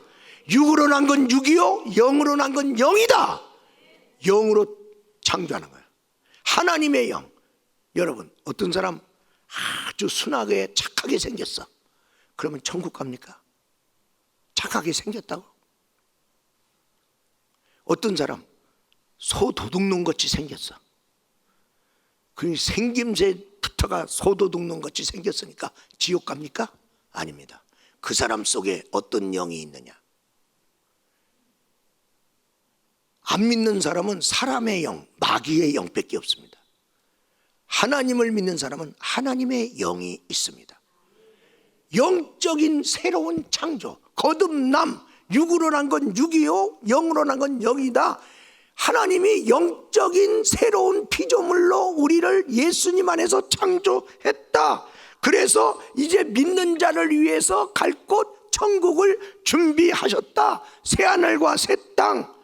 육으로 난 건 육이요 영으로 난 건 영이다. 영으로 창조하는 거예요. 하나님의 영. 여러분 어떤 사람 아주 순하게 착하게 생겼어. 그러면 천국 갑니까? 착하게 생겼다고? 어떤 사람 소 도둑놈 같이 생겼어. 그 생김새부터가 소 도둑놈 같이 생겼으니까 지옥 갑니까? 아닙니다. 그 사람 속에 어떤 영이 있느냐? 안 믿는 사람은 사람의 영, 마귀의 영밖에 없습니다. 하나님을 믿는 사람은 하나님의 영이 있습니다. 영적인 새로운 창조, 거듭남, 육으로 난 건 육이요 영으로 난 건 영이다. 하나님이 영적인 새로운 피조물로 우리를 예수님 안에서 창조했다. 그래서 이제 믿는 자를 위해서 갈 곳 천국을 준비하셨다. 새하늘과 새 땅,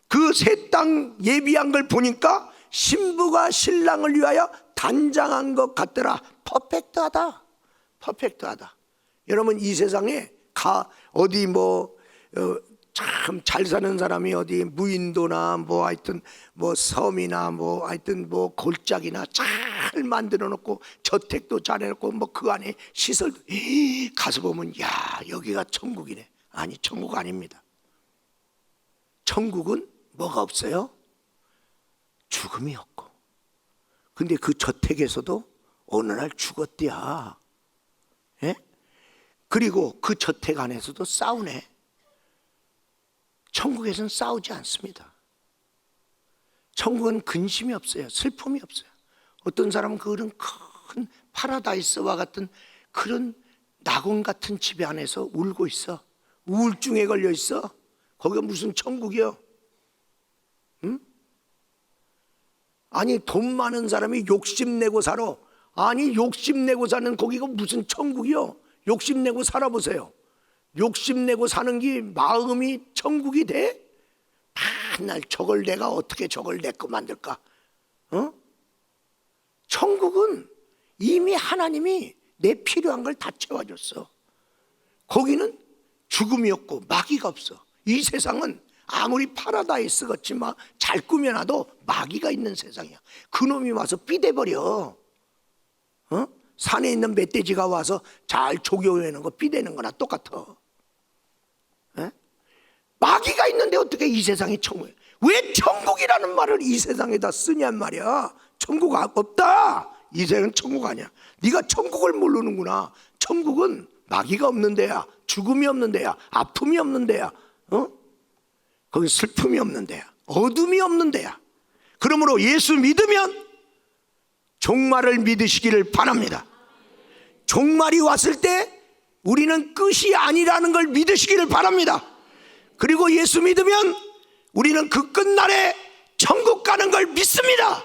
그 새 땅 예비한 걸 보니까 신부가 신랑을 위하여 단장한 것 같더라. 퍼펙트하다. 퍼펙트하다. 여러분, 이 세상에 어디 참 잘 사는 사람이 어디 무인도나 하여튼 섬이나 하여튼 골짜기나 잘 만들어 놓고 저택도 잘 해놓고 그 안에 시설도 가서 보면 야, 여기가 천국이네. 아니, 천국 아닙니다. 천국은 뭐가 없어요? 죽음이 없고. 근데 그 저택에서도 어느 날 죽었대야. 예? 그리고 그 저택 안에서도 싸우네. 천국에서는 싸우지 않습니다. 천국은 근심이 없어요. 슬픔이 없어요. 어떤 사람은 그런 큰 파라다이스와 같은 그런 낙원 같은 집 안에서 울고 있어. 우울증에 걸려 있어. 거기가 무슨 천국이요? 응? 아니, 돈 많은 사람이 욕심내고 살아. 아니, 욕심내고 사는 거기가 무슨 천국이요? 욕심내고 살아보세요. 욕심내고 사는 게 마음이 천국이 돼? 맨날 저걸 내가 어떻게 저걸 내 거 만들까? 천국은 이미 하나님이 내 필요한 걸 다 채워줬어. 거기는 죽음이 없고 마귀가 없어. 이 세상은 아무리 파라다이스 같이 막 잘 꾸며놔도 마귀가 있는 세상이야. 그놈이 와서 삐대버려. 산에 있는 멧돼지가 와서 잘 조교해놓은 거 삐대는 거나 똑같아. 마귀가 있는데 어떻게 이 세상이 천국이야? 왜 천국이라는 말을 이 세상에다 쓰냔 말이야. 천국 없다. 이 세상은 천국 아니야. 네가 천국을 모르는구나. 천국은 마귀가 없는 데야. 죽음이 없는 데야. 아픔이 없는 데야. 거기 슬픔이 없는 데야. 어둠이 없는 데야. 그러므로 예수 믿으면 종말을 믿으시기를 바랍니다. 종말이 왔을 때 우리는 끝이 아니라는 걸 믿으시기를 바랍니다. 그리고 예수 믿으면 우리는 그 끝날에 천국 가는 걸 믿습니다.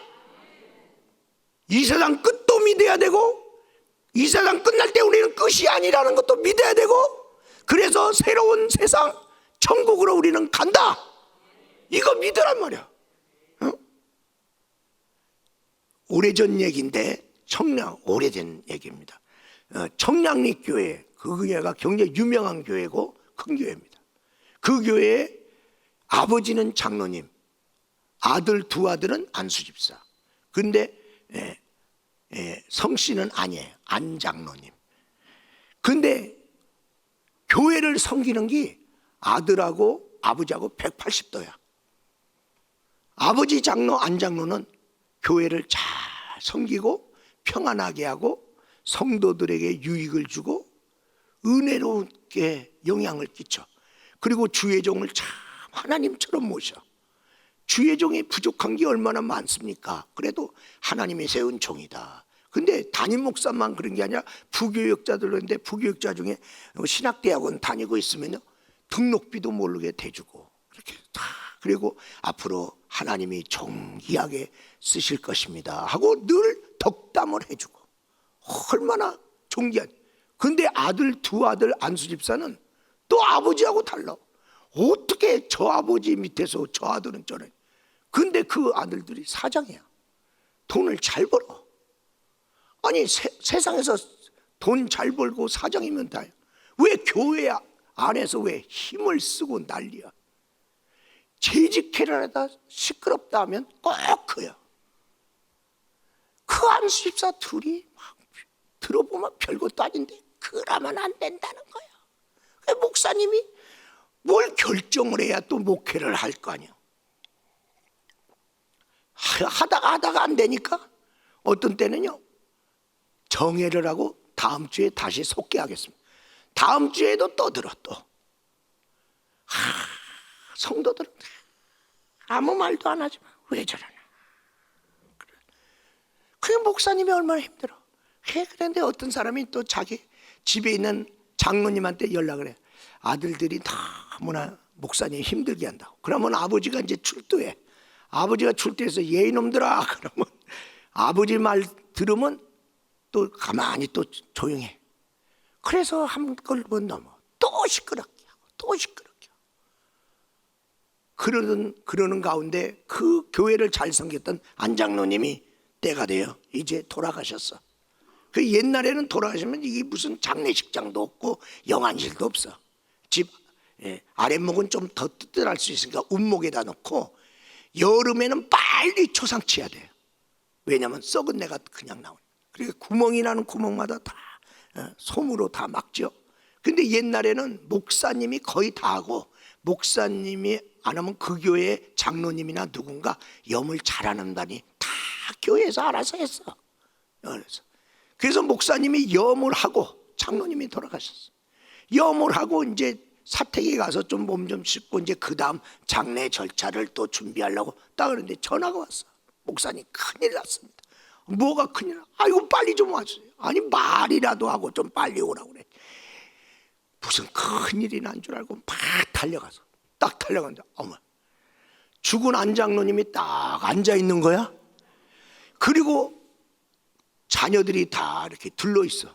이 세상 끝도 믿어야 되고, 이 세상 끝날 때 우리는 끝이 아니라는 것도 믿어야 되고, 그래서 새로운 세상 천국으로 우리는 간다. 이거 믿으란 말이야. 오래전 얘기인데 오래된 얘기입니다. 청량리 교회, 그 교회가 굉장히 유명한 교회고 큰 교회입니다. 그 교회에 아버지는 장로님, 두 아들은 안수집사. 근데 성씨는 아니에요. 안장로님. 근데 교회를 섬기는 게 아들하고 아버지하고 180도야. 아버지 장로, 안장로는 교회를 잘 섬기고 평안하게 하고 성도들에게 유익을 주고 은혜롭게 영향을 끼쳐. 그리고 주의 종을 참 하나님처럼 모셔. 주의 종이 부족한 게 얼마나 많습니까? 그래도 하나님이 세운 종이다. 근데 담임 목사만 그런 게 아니라 부교육자들도 있는데, 부교육자 중에 신학대학원 다니고 있으면요 등록비도 모르게 대주고 그렇게 다. 그리고 앞으로 하나님이 존귀하게 쓰실 것입니다 하고 늘 덕담을 해주고. 얼마나 존귀한. 근데 두 아들 안수집사는 또 아버지하고 달라. 어떻게 저 아버지 밑에서 저 아들은 저래. 근데 그 아들들이 사장이야. 돈을 잘 벌어. 아니, 세상에서 돈 잘 벌고 사장이면 다야. 왜 교회 안에서 왜 힘을 쓰고 난리야. 재직회를 하다 시끄럽다 하면 꼭 그야. 그 안수집사 둘이 막 들어보면 별것도 아닌데 그러면 안 된다는 거야. 목사님이 뭘 결정을 해야 또 목회를 할 거 아니야. 하다가 안 되니까 어떤 때는요 정회를 하고 다음 주에 다시 속개하겠습니다. 다음 주에도 떠들어 또. 성도들은 아무 말도 안 하지만 왜 저러나. 그 목사님이 얼마나 힘들어. 그런데 어떤 사람이 또 자기 집에 있는 장로님한테 연락을 해. 아들들이 너무나 목사님 힘들게 한다고. 그러면 아버지가 이제 출두해. 아버지가 출두해서 얘 이놈들아 그러면 아버지 말 들으면 또 가만히 또 조용해. 그래서 한 걸 못 넘어. 또 시끄럽게 하고 또 시끄럽게 하고. 그러는 가운데 그 교회를 잘 섬겼던 안장로님이 때가 돼요. 이제 돌아가셨어. 그 옛날에는 돌아가시면 이게 무슨 장례식장도 없고 영안실도 없어. 집 아랫목은 좀 더 뜨뜻할 수 있으니까 운목에다 놓고 여름에는 빨리 초상치해야 돼요. 왜냐하면 썩은 내가 그냥 나오니까. 그러니까 구멍이 나는 구멍마다 다 솜으로 다 막죠. 근데 옛날에는 목사님이 거의 다 하고, 목사님이 안 하면 그 교회 장로님이나 누군가 염을 잘하는다니 다 교회에서 알아서 했어. 그래서 목사님이 염을 하고 장로님이 돌아가셨어. 염을 하고 이제 사택에 가서 좀 몸 좀 씻고 이제 그 다음 장례 절차를 또 준비하려고 딱 그러는데 전화가 왔어. 목사님 큰일 났습니다. 뭐가 큰일 나? 아이고 빨리 좀 와주세요. 아니 말이라도 하고 좀 빨리 오라고 그래. 무슨 큰일이 난 줄 알고 막 달려가서 딱 달려갔는데 어머, 죽은 안장로님이 딱 앉아 있는 거야. 그리고 자녀들이 다 이렇게 둘러있어.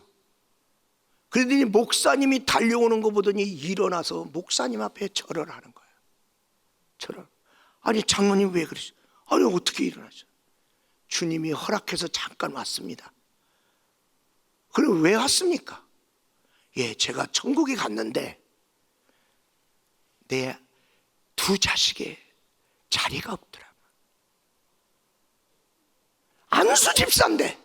그러더니 목사님이 달려오는 거 보더니 일어나서 목사님 앞에 절을 하는 거야. 절을. 아니 장로님 왜 그러시죠? 아니 어떻게 일어나죠? 주님이 허락해서 잠깐 왔습니다. 그럼 왜 왔습니까? 예, 제가 천국에 갔는데 내 두 자식의 자리가 없더라. 안수 집사인데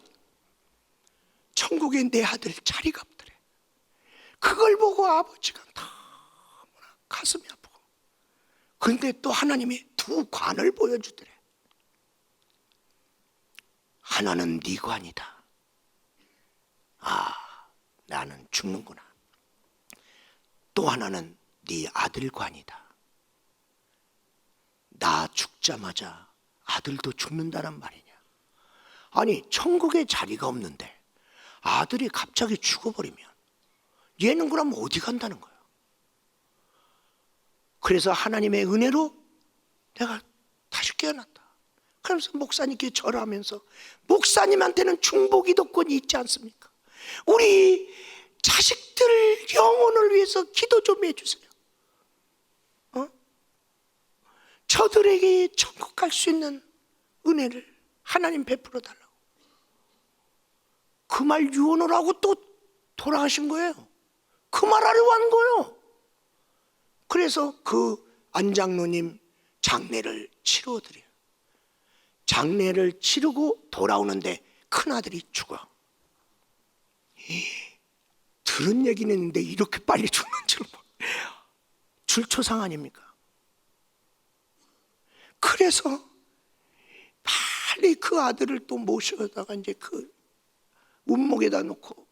천국에 내 아들 자리가 없더래. 그걸 보고 아버지가 너무나 가슴이 아프고, 근데 또 하나님이 두 관을 보여주더래. 하나는 네 관이다. 아, 나는 죽는구나. 또 하나는 네 아들 관이다. 나 죽자마자 아들도 죽는다란 말이냐. 아니 천국에 자리가 없는데 아들이 갑자기 죽어버리면 얘는 그럼 어디 간다는 거야. 그래서 하나님의 은혜로 내가 다시 깨어났다. 그러면서 목사님께 절하면서, 목사님한테는 중보 기도권이 있지 않습니까? 우리 자식들 영혼을 위해서 기도 좀 해주세요. 저들에게 천국 갈 수 있는 은혜를 하나님 베풀어 달라고. 그 말 유언을 하고 또 돌아가신 거예요. 그 말 하려고 한 거예요. 그래서 그 안장로님 장례를 치러드려요. 장례를 치르고 돌아오는데 큰아들이 죽어. 들은 얘기는 있는데 이렇게 빨리 죽는 줄 줄초상 아닙니까? 그래서 빨리 그 아들을 또 모셔다가 이제 그 운목에다 놓고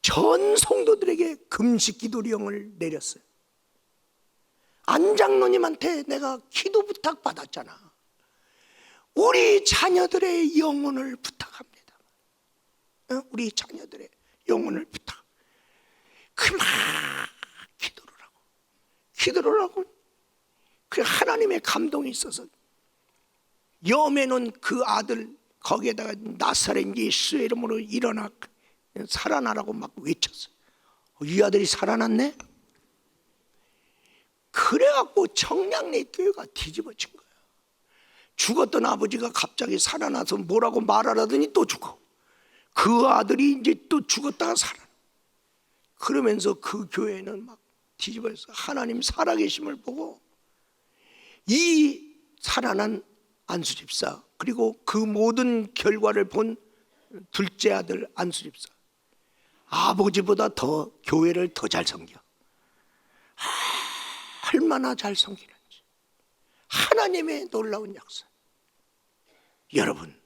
전 성도들에게 금식 기도령을 내렸어요. 안장로님한테 내가 기도 부탁 받았잖아. 우리 자녀들의 영혼을 부탁합니다. 우리 자녀들의 영혼을 부탁. 그 막 기도를 하고 그 하나님의 감동이 있어서 염해놓은 그 아들 거기에다가 나사렛 예수의 이름으로 일어나 살아나라고 막 외쳤어요. 이 아들이 살아났네? 그래갖고 청량리 교회가 뒤집어진 거예요. 죽었던 아버지가 갑자기 살아나서 뭐라고 말하라더니 또 죽어. 그 아들이 이제 또 죽었다가 살아나. 그러면서 그 교회는 막 뒤집어져서 하나님 살아계심을 보고 이 살아난 안수집사, 그리고 그 모든 결과를 본 둘째 아들 안수집사, 아버지보다 더 교회를 더 잘 섬겨. 얼마나 잘 섬기는지. 하나님의 놀라운 역사. 여러분,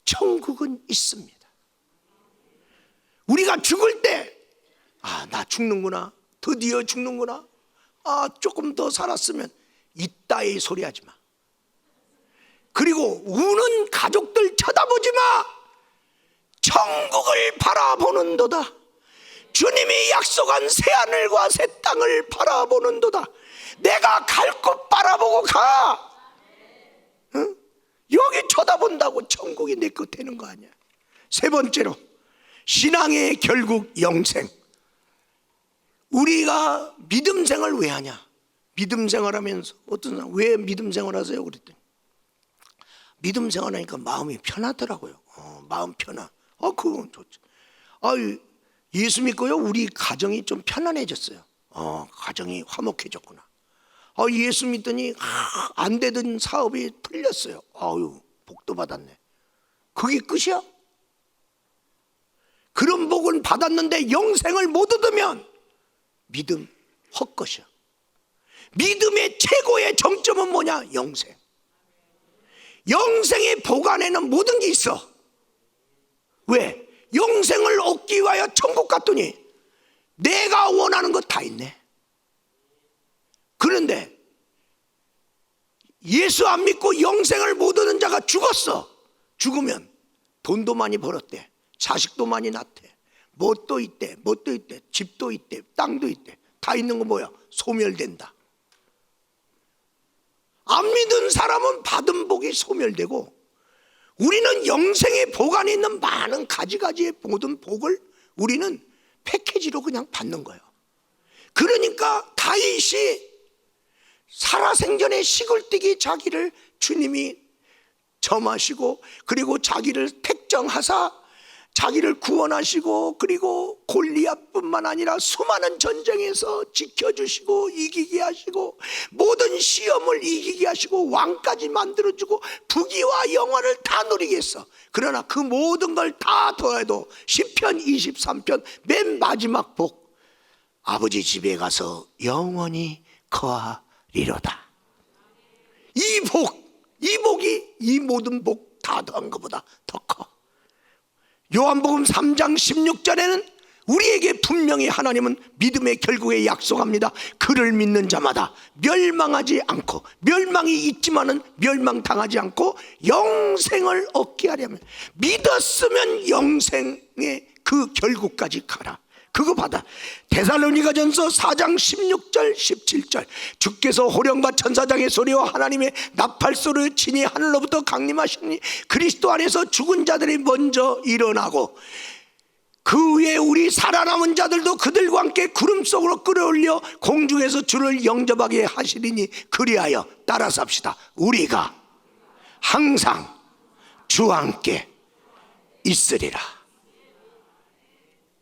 천국은 있습니다. 우리가 죽을 때 나 죽는구나, 드디어 죽는구나, 조금 더 살았으면, 이따위 소리 하지 마. 그리고 우는 가족들 쳐다보지 마. 천국을 바라보는도다. 주님이 약속한 새하늘과 새 땅을 바라보는도다. 내가 갈 곳 바라보고 가. 응? 여기 쳐다본다고 천국이 내 것 되는 거 아니야. 세 번째로, 신앙의 결국 영생. 우리가 믿음 생활 왜 하냐? 믿음 생활하면서 어떤 사람 왜 믿음 생활 하세요? 그랬더니 믿음 생활하니까 마음이 편하더라고요. 마음 편하. 그건 좋죠. 예수 믿고요, 우리 가정이 좀 편안해졌어요. 가정이 화목해졌구나. 예수 믿더니 안 되던 사업이 풀렸어요. 복도 받았네. 그게 끝이야? 그런 복은 받았는데 영생을 못 얻으면 믿음 헛것이야. 믿음의 최고의 정점은 뭐냐? 영생. 영생의 복 안에는 모든 게 있어. 왜? 영생을 얻기 위하여 천국 갔더니 내가 원하는 것 다 있네. 그런데 예수 안 믿고 영생을 못 얻는 자가 죽었어. 죽으면 돈도 많이 벌었대. 자식도 많이 낳대. 뭣도 있대. 집도 있대. 땅도 있대. 다 있는 거 뭐야? 소멸된다. 안 믿은 사람은 받은 복이 소멸되고, 우리는 영생의 복 안에 있는 많은 가지가지의 모든 복을 우리는 패키지로 그냥 받는 거예요. 그러니까 다윗이 살아생전에 시골뛰기 자기를 주님이 점하시고, 그리고 자기를 택정하사 자기를 구원하시고, 그리고 골리앗뿐만 아니라 수많은 전쟁에서 지켜주시고 이기게 하시고, 모든 시험을 이기게 하시고, 왕까지 만들어주고 부귀와 영화를 다 누리게 했어. 그러나 그 모든 걸 다 더해도 시편 23편 맨 마지막 복, 아버지 집에 가서 영원히 거하리로다. 이 복이 이 모든 복 다 더한 것보다 더 커. 요한복음 3장 16절에는 우리에게 분명히 하나님은 믿음의 결국에 약속합니다. 그를 믿는 자마다 멸망하지 않고, 멸망이 있지만은 멸망당하지 않고 영생을 얻게 하려면, 믿었으면 영생의 그 결국까지 가라. 그거 받아. 데살로니가전서 4장 16절 17절 주께서 호령과 천사장의 소리와 하나님의 나팔 소리로 친히 하늘로부터 강림하시니 그리스도 안에서 죽은 자들이 먼저 일어나고, 그 후에 우리 살아남은 자들도 그들과 함께 구름 속으로 끌어올려 공중에서 주를 영접하게 하시리니 그리하여 따라서 합시다. 우리가 항상 주와 함께 있으리라.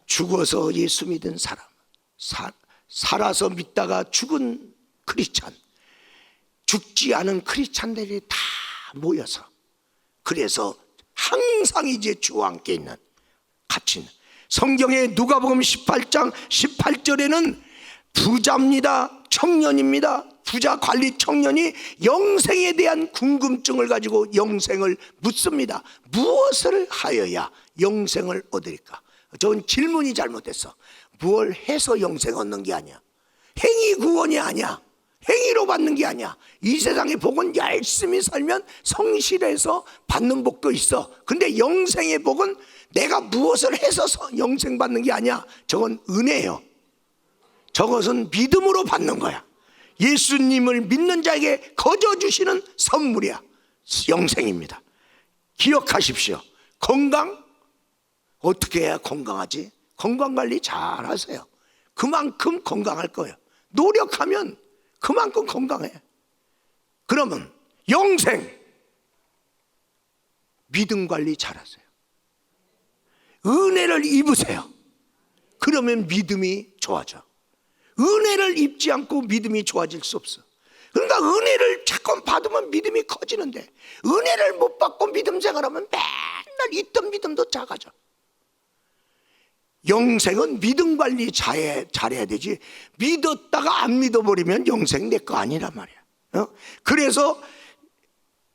죽어서 예수 믿은 사람, 살아서 믿다가 죽은 크리스찬, 죽지 않은 크리스찬들이 다 모여서, 그래서 항상 이제 주와 함께 있는, 같이 있는. 성경에 누가복음 18장 18절에는 부자입니다. 청년입니다. 부자 관리 청년이 영생에 대한 궁금증을 가지고 영생을 묻습니다. 무엇을 하여야 영생을 얻을까? 저건 질문이 잘못됐어. 무엇을 해서 영생 얻는 게 아니야. 행위 구원이 아니야. 행위로 받는 게 아니야. 이 세상의 복은 열심히 살면 성실해서 받는 복도 있어. 근데 영생의 복은 내가 무엇을 해서 영생 받는 게 아니야. 저건 은혜예요. 저것은 믿음으로 받는 거야. 예수님을 믿는 자에게 거저 주시는 선물이야. 영생입니다. 기억하십시오. 건강, 어떻게 해야 건강하지? 건강관리 잘 하세요. 그만큼 건강할 거예요. 노력하면 그만큼 건강해. 그러면 영생, 믿음 관리 잘 하세요. 은혜를 입으세요. 그러면 믿음이 좋아져. 은혜를 입지 않고 믿음이 좋아질 수 없어. 그러니까 은혜를 자꾸 받으면 믿음이 커지는데, 은혜를 못 받고 믿음 생활하면 맨날 있던 믿음도 작아져. 영생은 믿음 관리 잘해야 되지, 믿었다가 안 믿어버리면 영생 내 거 아니란 말이야. 그래서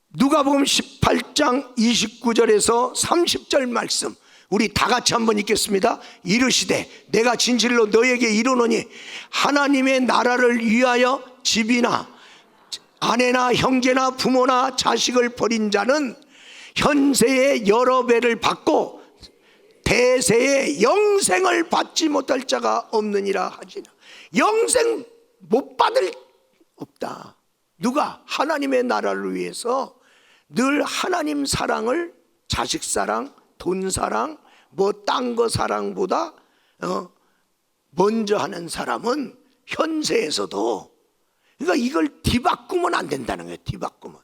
누가복음 18장 29절에서 30절 말씀 우리 다 같이 한번 읽겠습니다. 이르시되 내가 진실로 너에게 이르노니 하나님의 나라를 위하여 집이나 아내나 형제나 부모나 자식을 버린 자는 현세의 여러 배를 받고 대세의 영생을 받지 못할 자가 없느니라 하시나. 영생 못 받을 없다. 누가? 하나님의 나라를 위해서 늘 하나님 사랑을, 자식 사랑, 돈 사랑, 뭐 딴 거 사랑보다 먼저 하는 사람은 현세에서도, 그러니까 이걸 뒤바꾸면 안 된다는 거예요. 뒤바꾸면.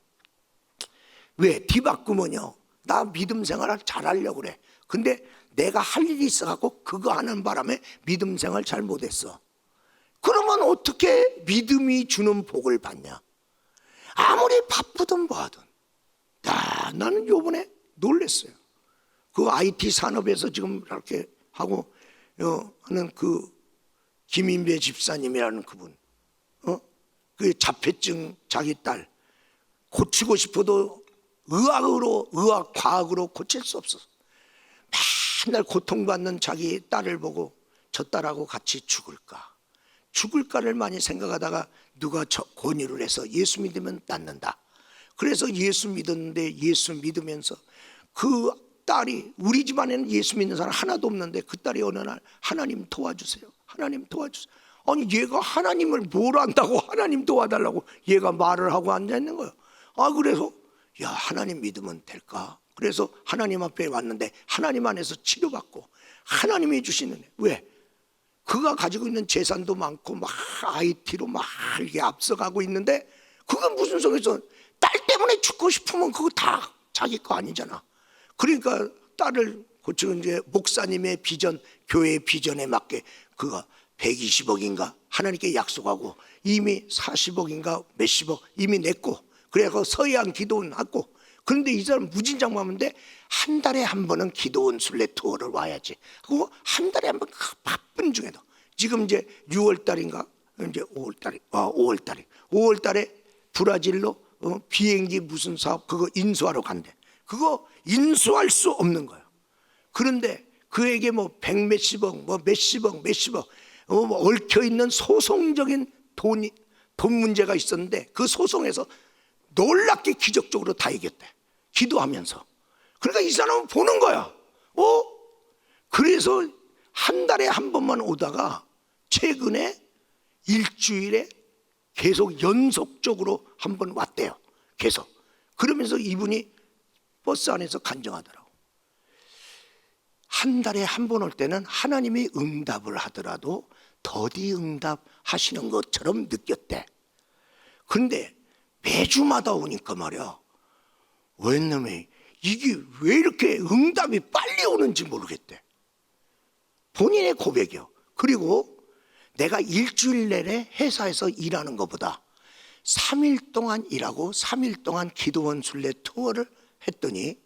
왜? 뒤바꾸면요, 나 믿음 생활을 잘하려고 그래. 근데 내가 할 일이 있어갖고 그거 하는 바람에 믿음 생활 잘 못했어. 그러면 어떻게 믿음이 주는 복을 받냐? 아무리 바쁘든 뭐하든. 나는 요번에 놀랬어요. 그 IT 산업에서 지금 이렇게 하고 하는 그 김인배 집사님이라는 그분, 그 자폐증 자기 딸 고치고 싶어도 의학 과학으로 고칠 수 없었어. 맨날 고통받는 자기 딸을 보고 저 딸하고 같이 죽을까를 많이 생각하다가 누가 권유를 해서 예수 믿으면 낫는다. 그래서 예수 믿었는데, 예수 믿으면서 그 딸이, 우리 집안에는 예수 믿는 사람 하나도 없는데 그 딸이 어느 날 하나님 도와주세요, 하나님 도와주세요. 아니 얘가 하나님을 뭘 안다고 하나님 도와달라고 얘가 말을 하고 앉아있는 거예요. 그래서 야, 하나님 믿으면 될까? 그래서 하나님 앞에 왔는데 하나님 안에서 치료받고 하나님이 주시는, 왜? 그가 가지고 있는 재산도 많고 막 IT로 막 이게 앞서가고 있는데, 그건 무슨 속에서 딸 때문에 죽고 싶으면 그거 다 자기 거 아니잖아. 그러니까 딸을 고치고 이제 목사님의 비전, 교회의 비전에 맞게 그가 120억인가 하나님께 약속하고 이미 40억인가 몇십억 이미 냈고, 그래서 서해안 기도원 하고. 그런데 이 사람 무진장만한데 한 달에 한 번은 기도원 순례 투어를 와야지. 그리고 한 달에 한 번 바쁜 중에도 지금 이제 6월 달인가 이제 5월 달에 브라질로 비행기 무슨 사업 그거 인수하러 간대. 그거 인수할 수 없는 거예요. 그런데 그에게 뭐 100몇십억 뭐 몇십억 뭐 얽혀 있는 소송적인 돈 문제가 있었는데, 그 소송에서 놀랍게 기적적으로 다 이겼대, 기도하면서. 그러니까 이 사람은 보는 거야. 그래서 한 달에 한 번만 오다가 최근에 일주일에 계속 연속적으로 한 번 왔대요. 계속. 그러면서 이분이 버스 안에서 간증하더라고. 한 달에 한 번 올 때는 하나님이 응답을 하더라도 더디 응답하시는 것처럼 느꼈대. 그런데 매주마다 오니까 말이야, 왜냐면 이게 왜 이렇게 응답이 빨리 오는지 모르겠대. 본인의 고백이요. 그리고 내가 일주일 내내 회사에서 일하는 것보다 3일 동안 일하고 3일 동안 기도원 순례 투어를 했더니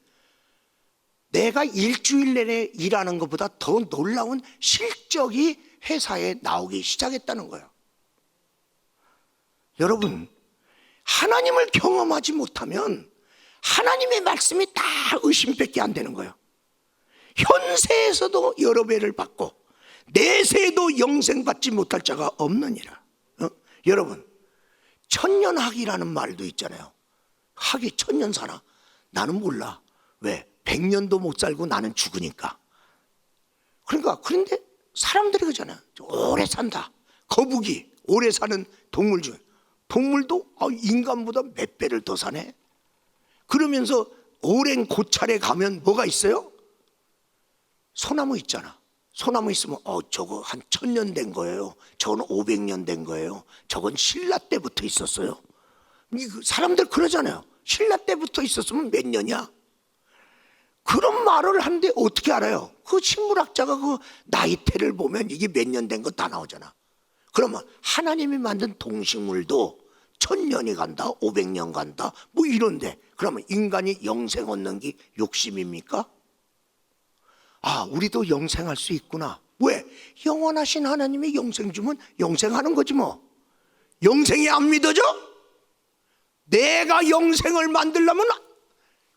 내가 일주일 내내 일하는 것보다 더 놀라운 실적이 회사에 나오기 시작했다는 거예요. 여러분, 하나님을 경험하지 못하면 하나님의 말씀이 다 의심밖에 안 되는 거예요. 현세에서도 여러 배를 받고 내세에도 영생 받지 못할 자가 없느니라. 여러분, 천년학이라는 말도 있잖아요. 학이 천년 사나? 나는 몰라. 왜? 100년도 못 살고 나는 죽으니까. 그런데 사람들이 그러잖아요. 오래 산다. 거북이, 오래 사는 동물 중에 동물도 인간보다 몇 배를 더 사네. 그러면서 오랜 고찰에 가면 뭐가 있어요? 소나무 있잖아. 소나무 있으면 저거 한 1000년 된 거예요. 저건 500년 된 거예요. 저건 신라 때부터 있었어요. 사람들 그러잖아요. 신라 때부터 있었으면 몇 년이야? 그런 말을 하는데 어떻게 알아요? 그 식물학자가 그 나이테를 보면 이게 몇 년 된 거 다 나오잖아. 그러면 하나님이 만든 동식물도 1000년이 간다, 500년 간다, 뭐 이런데, 그러면 인간이 영생 얻는 게 욕심입니까? 우리도 영생할 수 있구나. 왜? 영원하신 하나님이 영생 주면 영생하는 거지 뭐. 영생이 안 믿어져? 내가 영생을 만들려면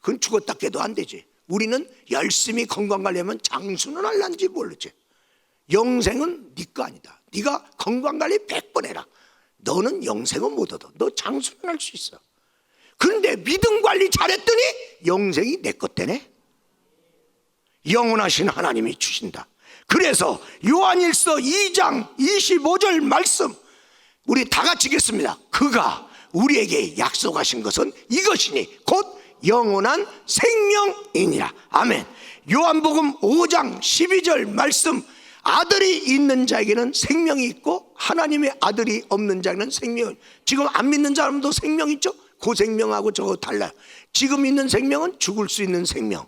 그건 죽었다 깨도 안 되지. 우리는 열심히 건강관리하면 장수는 할란지 모르지. 영생은 네 거 아니다. 네가 건강관리 100번 해라. 너는 영생은 못 얻어. 너 장수는 할 수 있어. 그런데 믿음 관리 잘했더니 영생이 내 것 되네. 영원하신 하나님이 주신다. 그래서 요한일서 2장 25절 말씀 우리 다 같이 읽겠습니다. 그가 우리에게 약속하신 것은 이것이니 곧 영원한 생명이니라. 아멘. 요한복음 5장 12절 말씀 아들이 있는 자에게는 생명이 있고 하나님의 아들이 없는 자에게는 생명이, 지금 안 믿는 사람도 생명 있죠? 그 생명하고 저거 달라요. 지금 있는 생명은 죽을 수 있는 생명,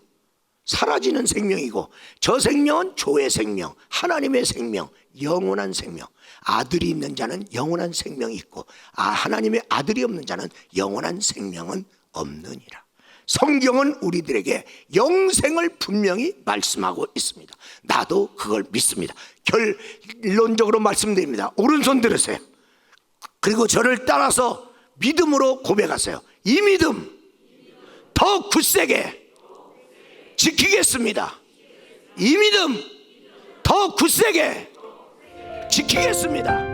사라지는 생명이고, 저 생명은 조의 생명, 하나님의 생명, 영원한 생명. 아들이 있는 자는 영원한 생명이 있고 하나님의 아들이 없는 자는 영원한 생명은 없느니라. 성경은 우리들에게 영생을 분명히 말씀하고 있습니다. 나도 그걸 믿습니다. 결론적으로 말씀드립니다. 오른손 들으세요. 그리고 저를 따라서 믿음으로 고백하세요. 이 믿음 더 굳세게 지키겠습니다. 이 믿음 더 굳세게 지키겠습니다.